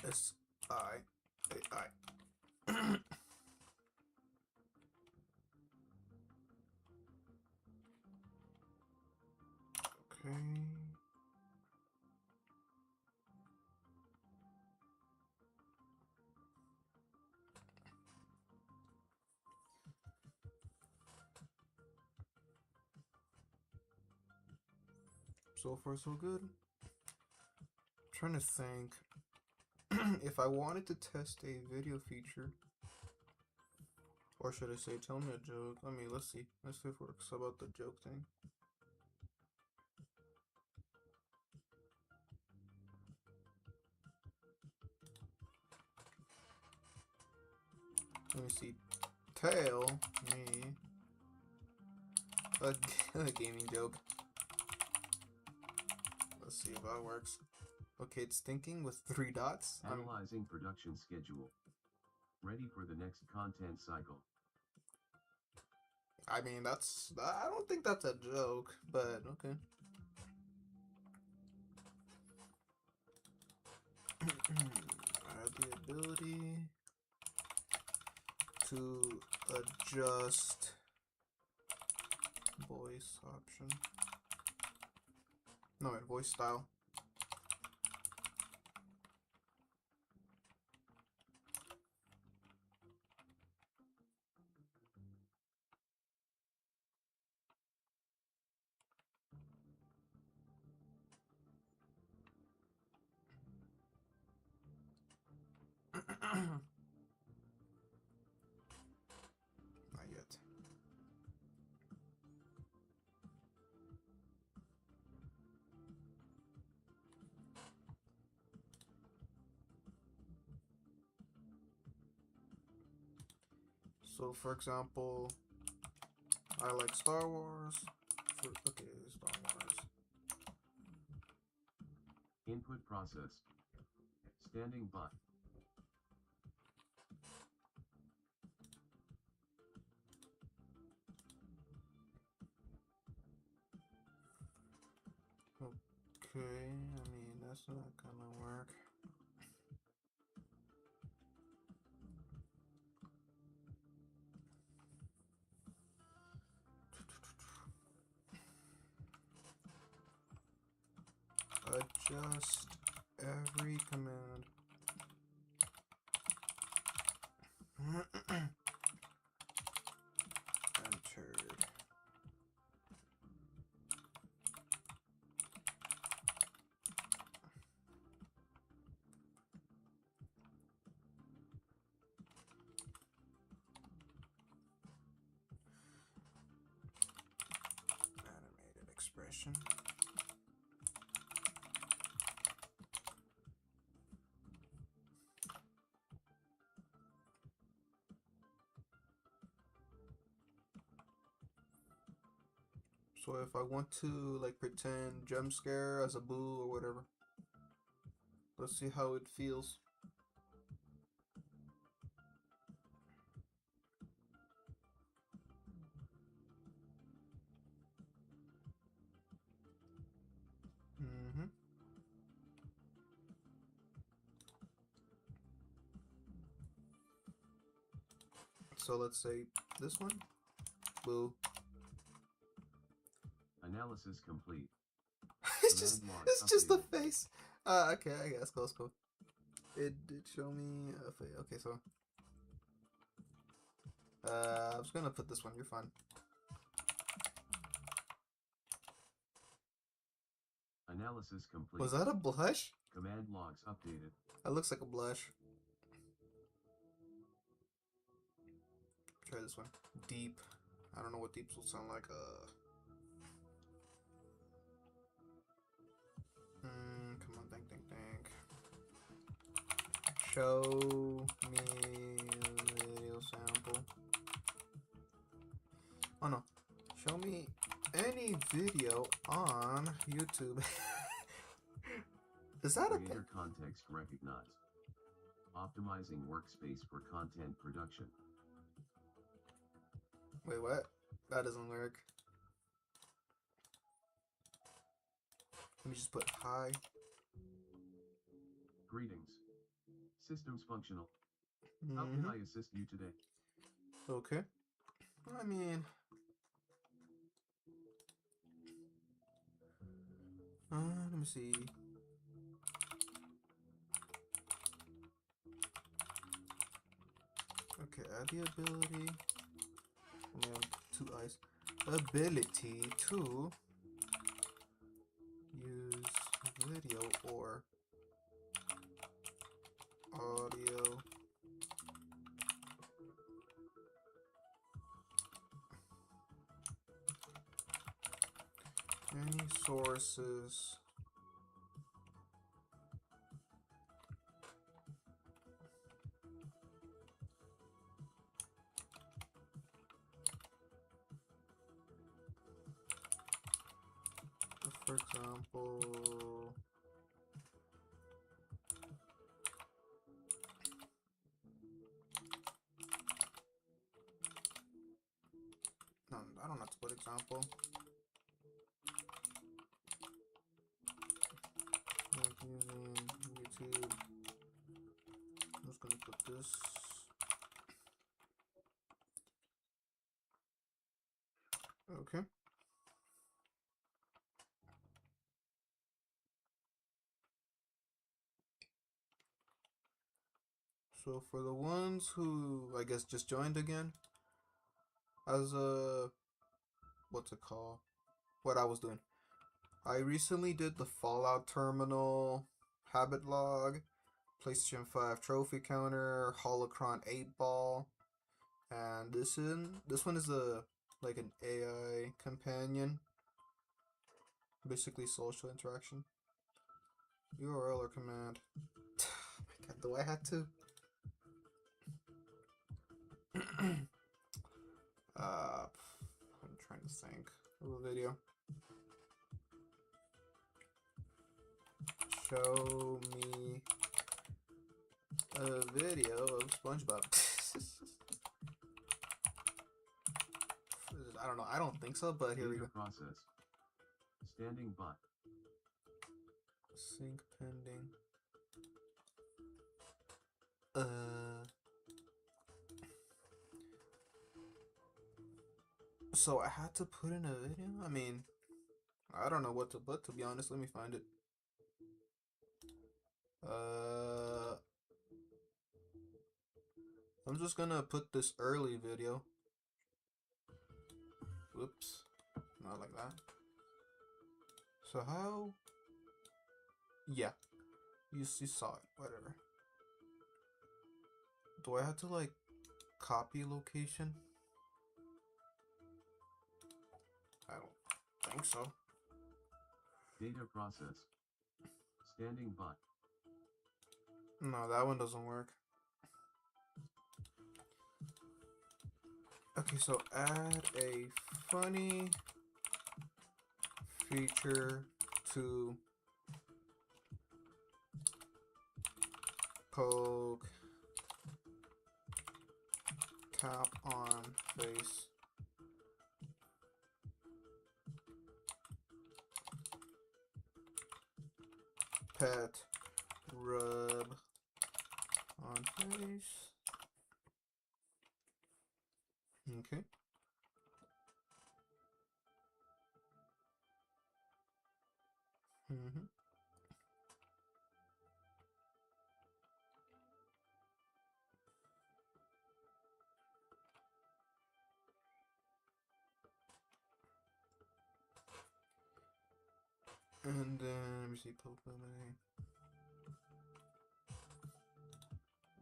SIAI. Okay. So far, so good. I'm trying to think if I wanted to test a video feature, or should I say, tell me a joke. I mean, let's see. Let's see if it works. How about the joke thing? Let me see. Tell me a gaming joke. Let's see if that works. Okay, it's thinking with 3 dots. Analyzing production schedule. Ready for the next content cycle. I mean, I don't think that's a joke, but okay. I have the ability to adjust voice option. No, wait, voice style. Not yet. So, for example, I like Star Wars. Okay, Star Wars. Input process. Standing by. Okay, I mean, that's not gonna work. Adjust every command. Entered. Animated expression. So if I want to like pretend jump scare as a boo or whatever, let's see how it feels. So let's say this one, boo. Analysis complete. It's just Command log it's just the updated. face. Okay, I guess that's cool. It did show me a face. Okay, so I was gonna put this one. You're fine. Analysis complete. Was that a blush? Command logs updated. That looks like a blush. Try this one. Deep. I don't know what deeps will sound like. Come on, think. Show me video sample. Oh no. Show me any video on YouTube. Is that a thing? Creator context recognized. Optimizing workspace for content production. Wait, what? That doesn't work. Let me just put hi. Greetings. Systems functional. How can I assist you today? Okay. I mean, let me see. Okay, add the ability. We have 2 eyes. Ability to use video or audio. Any sources. For example, no, I don't have to put example. Like using YouTube. I'm just gonna put this. Okay. So for the ones who I guess just joined again, as a what's it called? What I was doing. I recently did the Fallout Terminal, Habit Log, PlayStation 5 Trophy Counter, Holocron 8 Ball, and this one is like an AI companion, basically social interaction. URL or command. Oh my god, do I have to? I'm trying to think of a video. Show me a video of SpongeBob. I don't know. I don't think so, but here we go. Data process. Standing by. Sync pending. So I had to put in a video? I mean, I don't know what to put, to be honest. Let me find it. I'm just gonna put this early video. Whoops. Not like that. So how? Yeah. You saw it. Whatever. Do I have to, like, copy location? I don't think so. Data process. Standing by. No, that one doesn't work. Okay, so add a funny feature to poke cap on face. Pet rub on face. Okay. And then let me see Pokemon.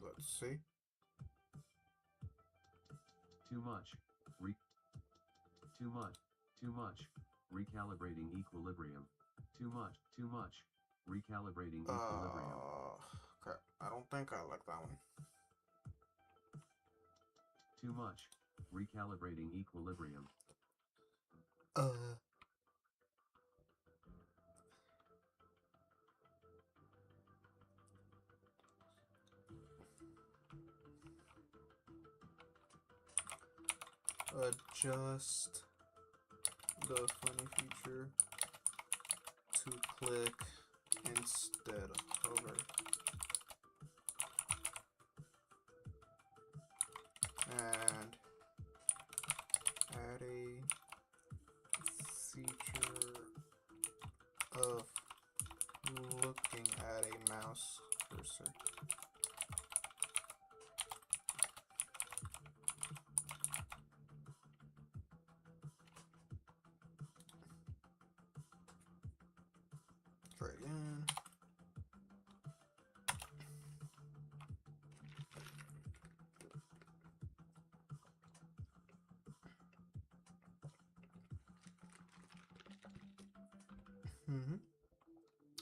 Let's see. Too much. Too much. Too much. Recalibrating equilibrium. Too much. Too much. Recalibrating equilibrium. Crap. I don't think I like that one. Too much. Recalibrating equilibrium. Adjust the funny feature to click instead of hover. And add a feature of looking at a mouse cursor. Try again.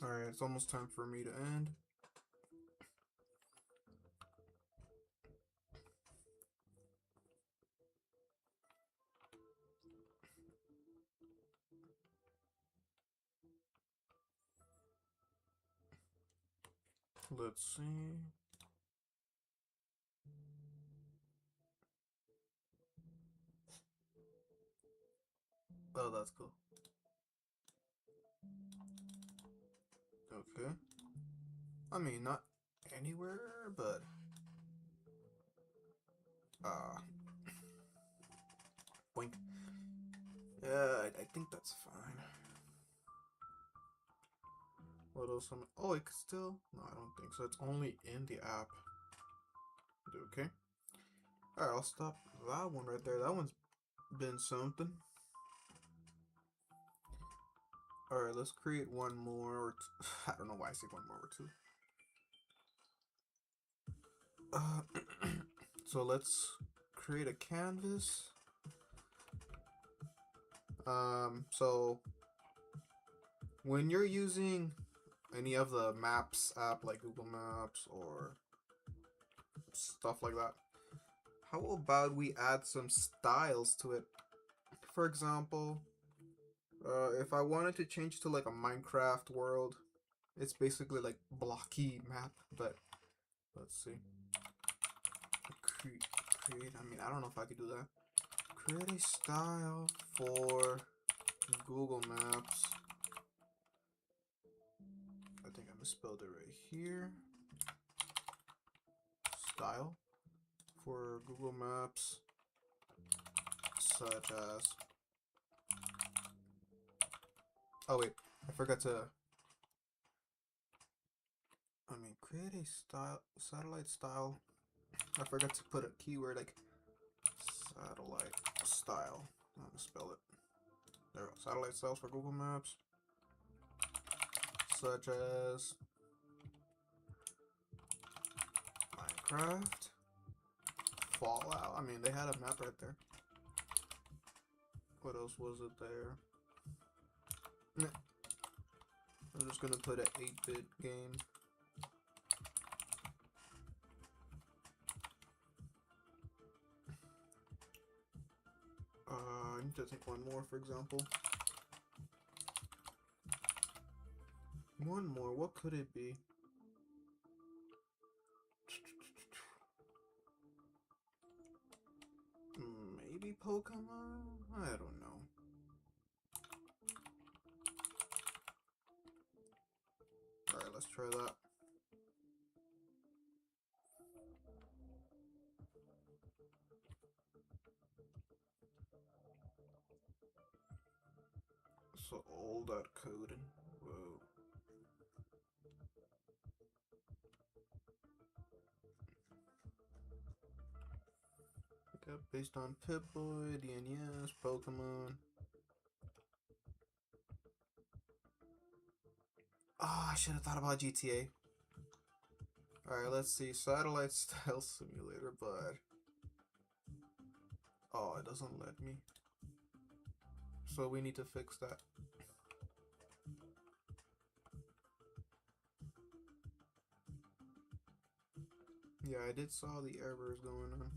Alright, it's almost time for me to end. Let's see. Oh, that's cool. Okay. I mean, not anywhere, but boink. Yeah, I think that's fine. What else? Oh, it could still. No, I don't think so. It's only in the app. Okay. Alright, I'll stop that one right there. That one's been something. Alright, let's create one more. Or I don't know why I say one more or two. So let's create a canvas. So when you're using any of the maps app like Google Maps or stuff like that, how about we add some styles to it? For example, if I wanted to change to like a Minecraft world, it's basically like blocky map, but let's see. Create, I mean, I don't know if I could do that. Create a style for Google Maps. I think I misspelled it right here. Style for Google Maps, such as. Oh wait, I forgot to. I mean, create a style, satellite style. I forgot to put a keyword like satellite style. I'm gonna spell it. There we go. Satellite styles for Google Maps, such as Minecraft, Fallout. I mean, they had a map right there. What else was it there? Nah. I'm just gonna put an 8-bit game. I need to think one more, for example. One more, what could it be? Maybe Pokemon? I don't know. Alright, let's try that. So all that coding. Whoa. Okay, based on Pip-Boy, DNS, Pokemon. Oh, I should have thought about GTA. Alright, let's see. Satellite style simulator, but oh, it doesn't let me. So we need to fix that. Yeah, I did saw the errors going on.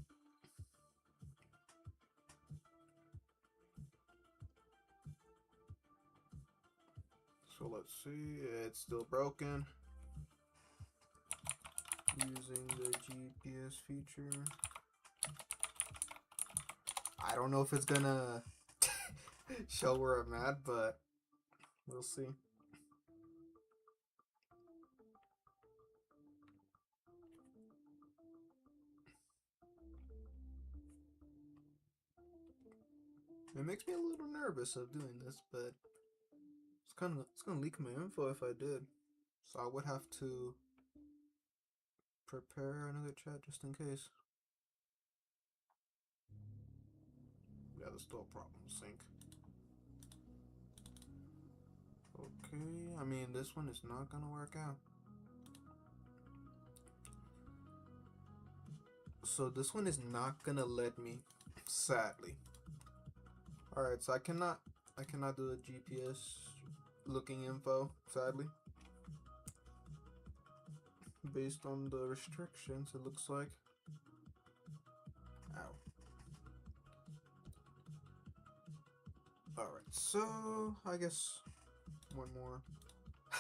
So let's see, it's still broken. Using the GPS feature. I don't know if it's gonna show where I'm at, but we'll see. It makes me a little nervous of doing this, but it's gonna leak my info if I did. So I would have to prepare another chat just in case. Yeah, there's still a problem sync. Okay, I mean this one is not gonna work out. So this one is not gonna let me, sadly. Alright, so I cannot do the GPS looking info, sadly. Based on the restrictions, it looks like. Ow. Alright, so I guess one more.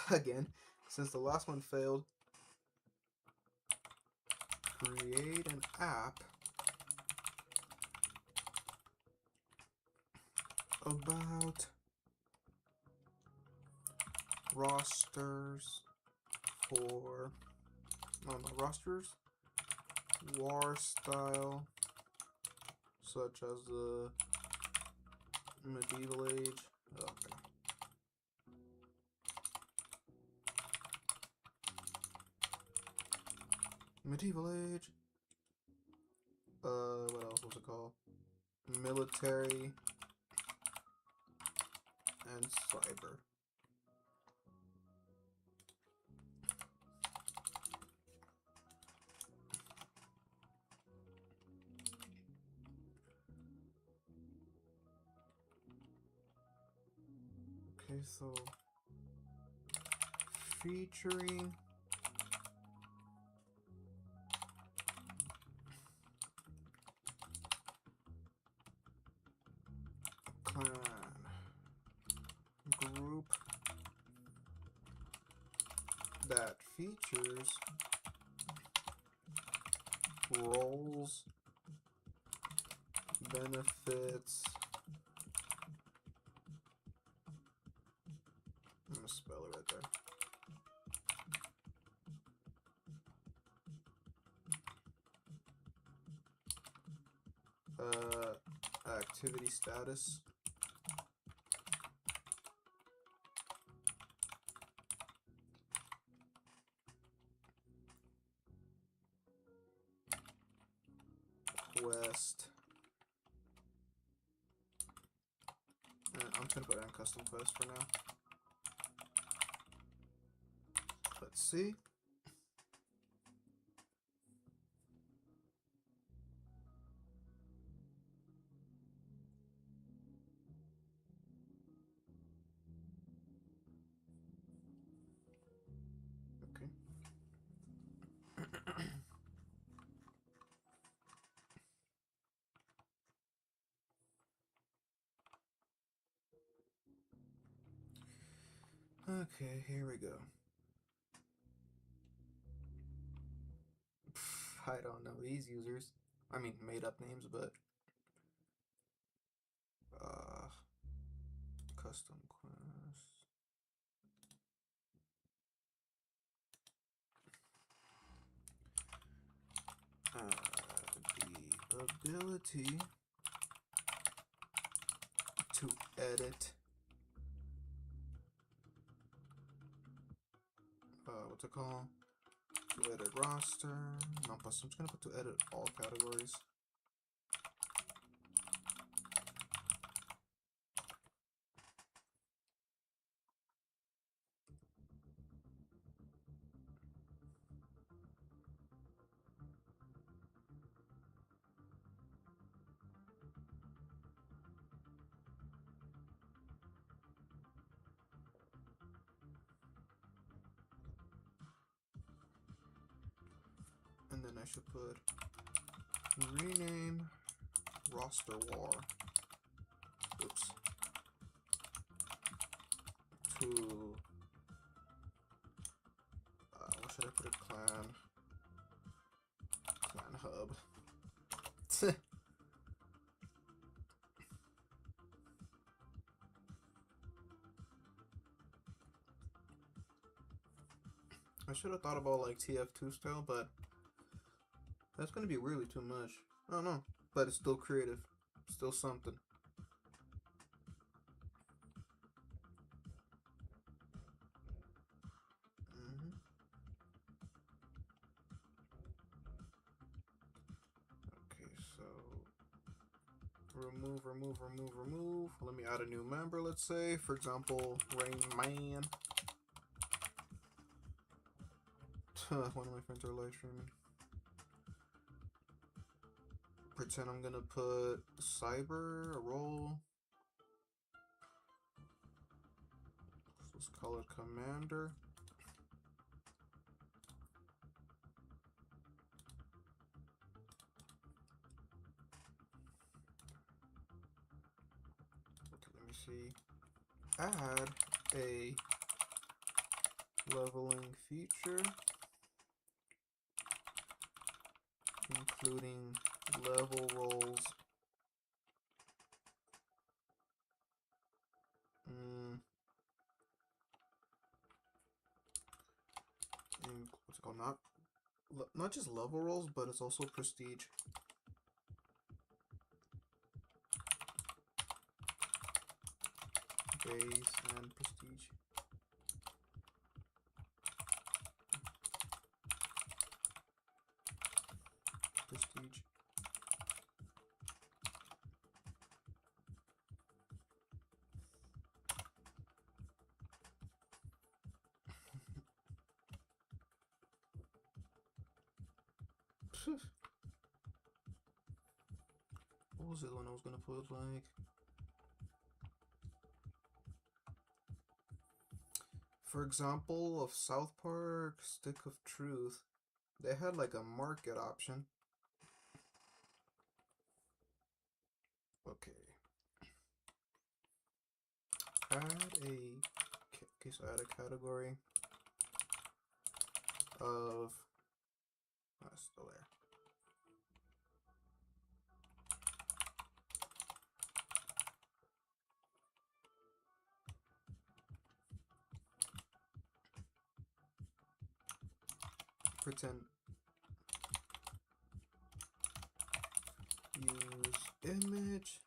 Again, since the last one failed, create an app about rosters for rosters war style, such as the medieval age. Okay. Medieval age. What else was it called? Military and cyber. Okay, so featuring clan group that features roles, benefits. I'm gonna spell it right there. Activity status. Quest. I'm gonna put in custom quest for now. Let's see. Okay. Okay, here we go. I don't know these users. I mean, made up names, but custom quest. The ability to edit. What's it called? To edit roster. No, plus I'm just gonna put to edit all categories. then I should put rename roster war. Oops. To what should I put it? Clan hub. I should have thought about like TF2 style, but that's gonna be really too much. I don't know, but it's still creative, still something. Okay, so remove. Let me add a new member. Let's say, for example, Rain Man. One of my friends are live streaming. Pretend I'm gonna put cyber, a role. Let's call it commander. Okay, let me see. Add a leveling feature, including level rolls. What's it called? Not just level rolls, but it's also prestige. Base and prestige. Prestige. What was it when I was gonna put like? For example, of South Park, Stick of Truth, they had like a market option. Okay. So add a category of, still there. Pretend use image,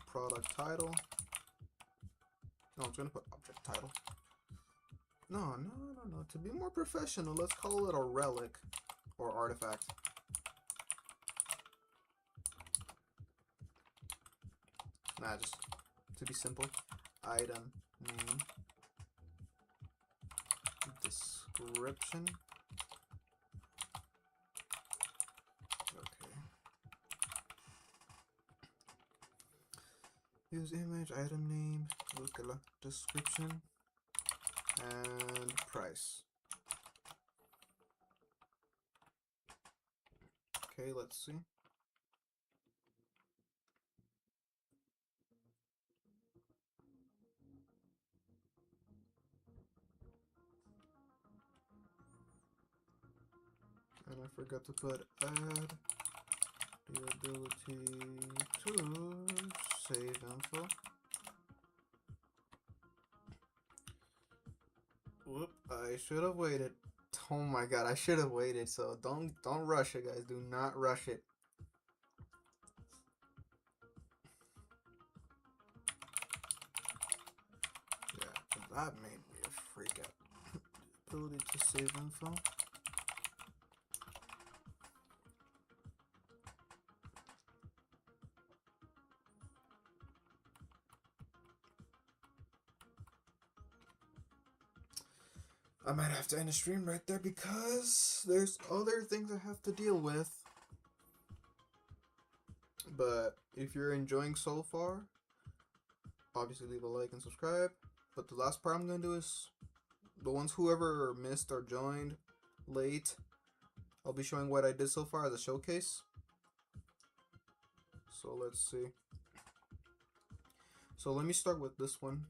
product title. No, I'm gonna put object title. No. To be more professional, let's call it a relic or artifact. Nah, just to be simple. Item name, description. Okay. Use image, item name, description, and price. Okay, let's see. And I forgot to put add the ability to save info. Whoop, I should have waited. Oh my god, I should have waited. So don't rush it, guys. Do not rush it. Yeah, that made me a freak out. Ability to save info. I might have to end the stream right there because there's other things I have to deal with. But if you're enjoying so far, obviously leave a like and subscribe. But the last part I'm going to do is the ones whoever missed or joined, late. I'll be showing what I did so far as a showcase. So let's see. So let me start with this one.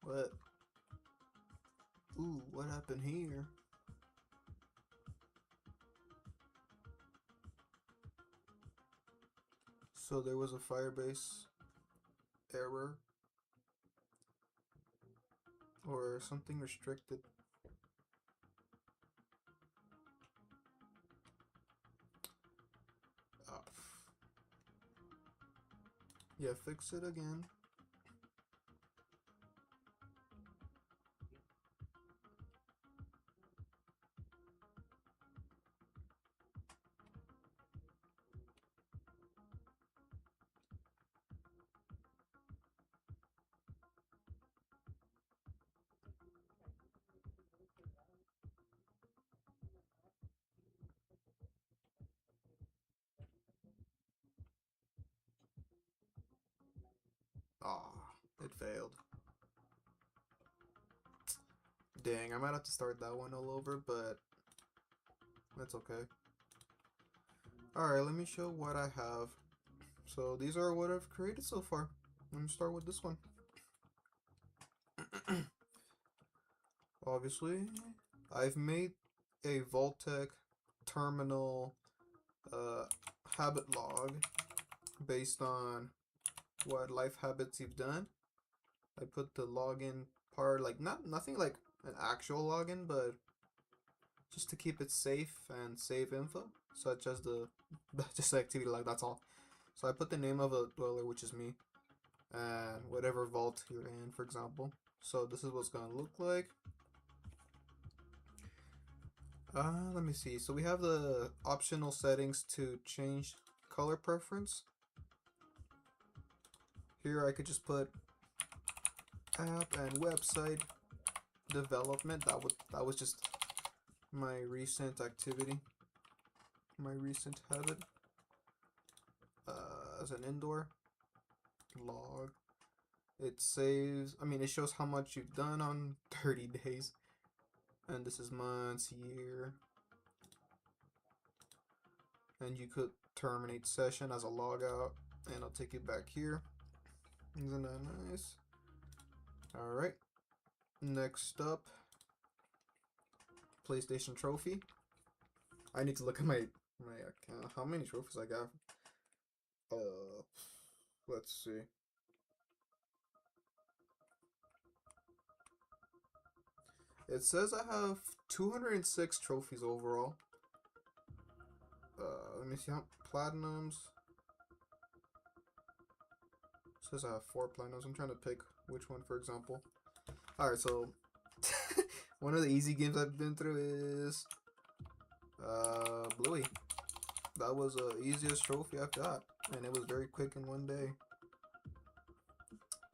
What? Ooh, what happened here? So there was a Firebase error or something restricted. Oh. Yeah, fix it again. Ah, it failed. Dang, I might have to start that one all over, but that's okay. Alright, let me show what I have. So these are what I've created so far. Let me start with this one. Obviously, I've made a Vaultec terminal habit log based on what life habits you've done. I put the login part, like nothing like an actual login, but just to keep it safe and save info, such as the just activity log. That's all. So I put the name of a dweller, which is me, and whatever vault you're in, for example. So this is what's gonna look like. Let me see. So we have the optional settings to change color preference. Here I could just put app and website development. That was just my recent activity, my recent habit. As an indoor log, it saves. I mean, it shows how much you've done on 30 days, and this is months, year, and you could terminate session as a logout, and I'll take it back here. Isn't that nice? All right. Next up, PlayStation trophy. I need to look at my account. How many trophies I got? Let's see. It says I have 206 trophies overall. Let me see how platinums. It says I have 4 platinums. I'm trying to pick which one, for example. Alright, so one of the easy games I've been through is Bluey. That was the easiest trophy I've got, and it was very quick in one day.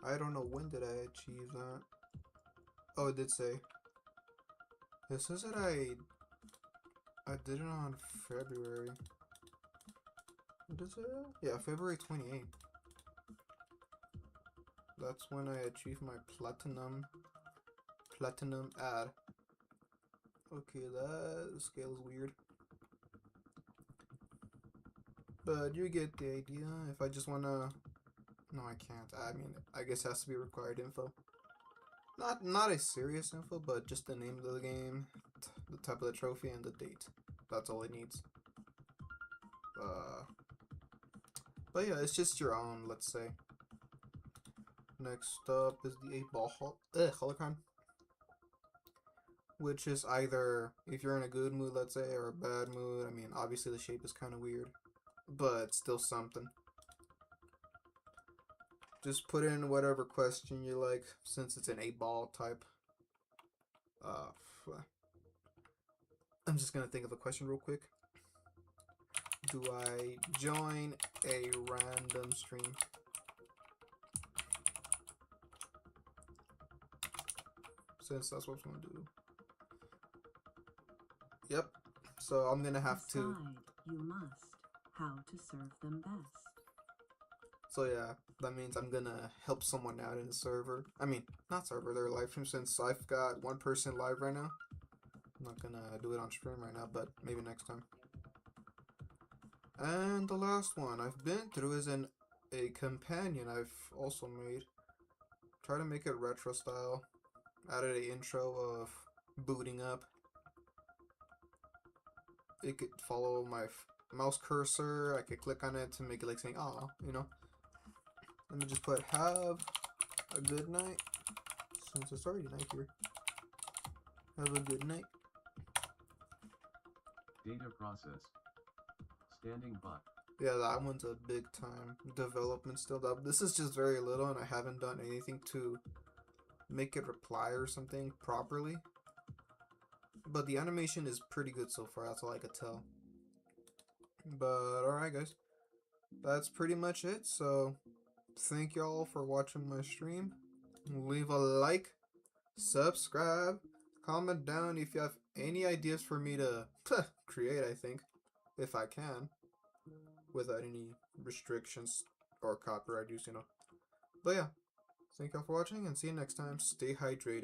I don't know when did I achieve that. Oh, it did say. It says that I did it on February. What is it? Yeah, February 28th. That's when I achieved my platinum ad. Okay, that scale is weird. But you get the idea. If I just wanna... No, I can't. I mean, I guess it has to be required info. Not a serious info, but just the name of the game, the type of the trophy, and the date. That's all it needs. But yeah, it's just your own, let's say. Next up is the 8-ball holocron, which is either if you're in a good mood, let's say, or a bad mood. I mean, obviously the shape is kind of weird, but still something. Just put in whatever question you like, since it's an 8-ball type. I'm just gonna think of a question real quick. Do I join a random stream? Since that's what I'm gonna do. Yep. So I'm gonna have to. Decide you must how to serve them best. So yeah, that means I'm gonna help someone out in the server. I mean, not server, their live stream, since I've got one person live right now. I'm not gonna do it on stream right now, but maybe next time. And the last one I've been through is a companion I've also made. Try to make it retro style. Added an intro of booting up. It could follow my mouse cursor. I could click on it to make it like saying "ah," you know. Let me just put "have a good night," since it's already night here. Have a good night. Data process. Standing by. Yeah, that one's a big time development still. This is just very little, and I haven't done anything to make it reply or something properly. But the animation is pretty good so far, that's all I could tell. But alright guys, that's pretty much it. So thank y'all for watching my stream. Leave a like, subscribe, comment down if you have any ideas for me to create, I think, if I can, without any restrictions or copyright use, you know. But yeah, thank y'all for watching and see you next time. Stay hydrated.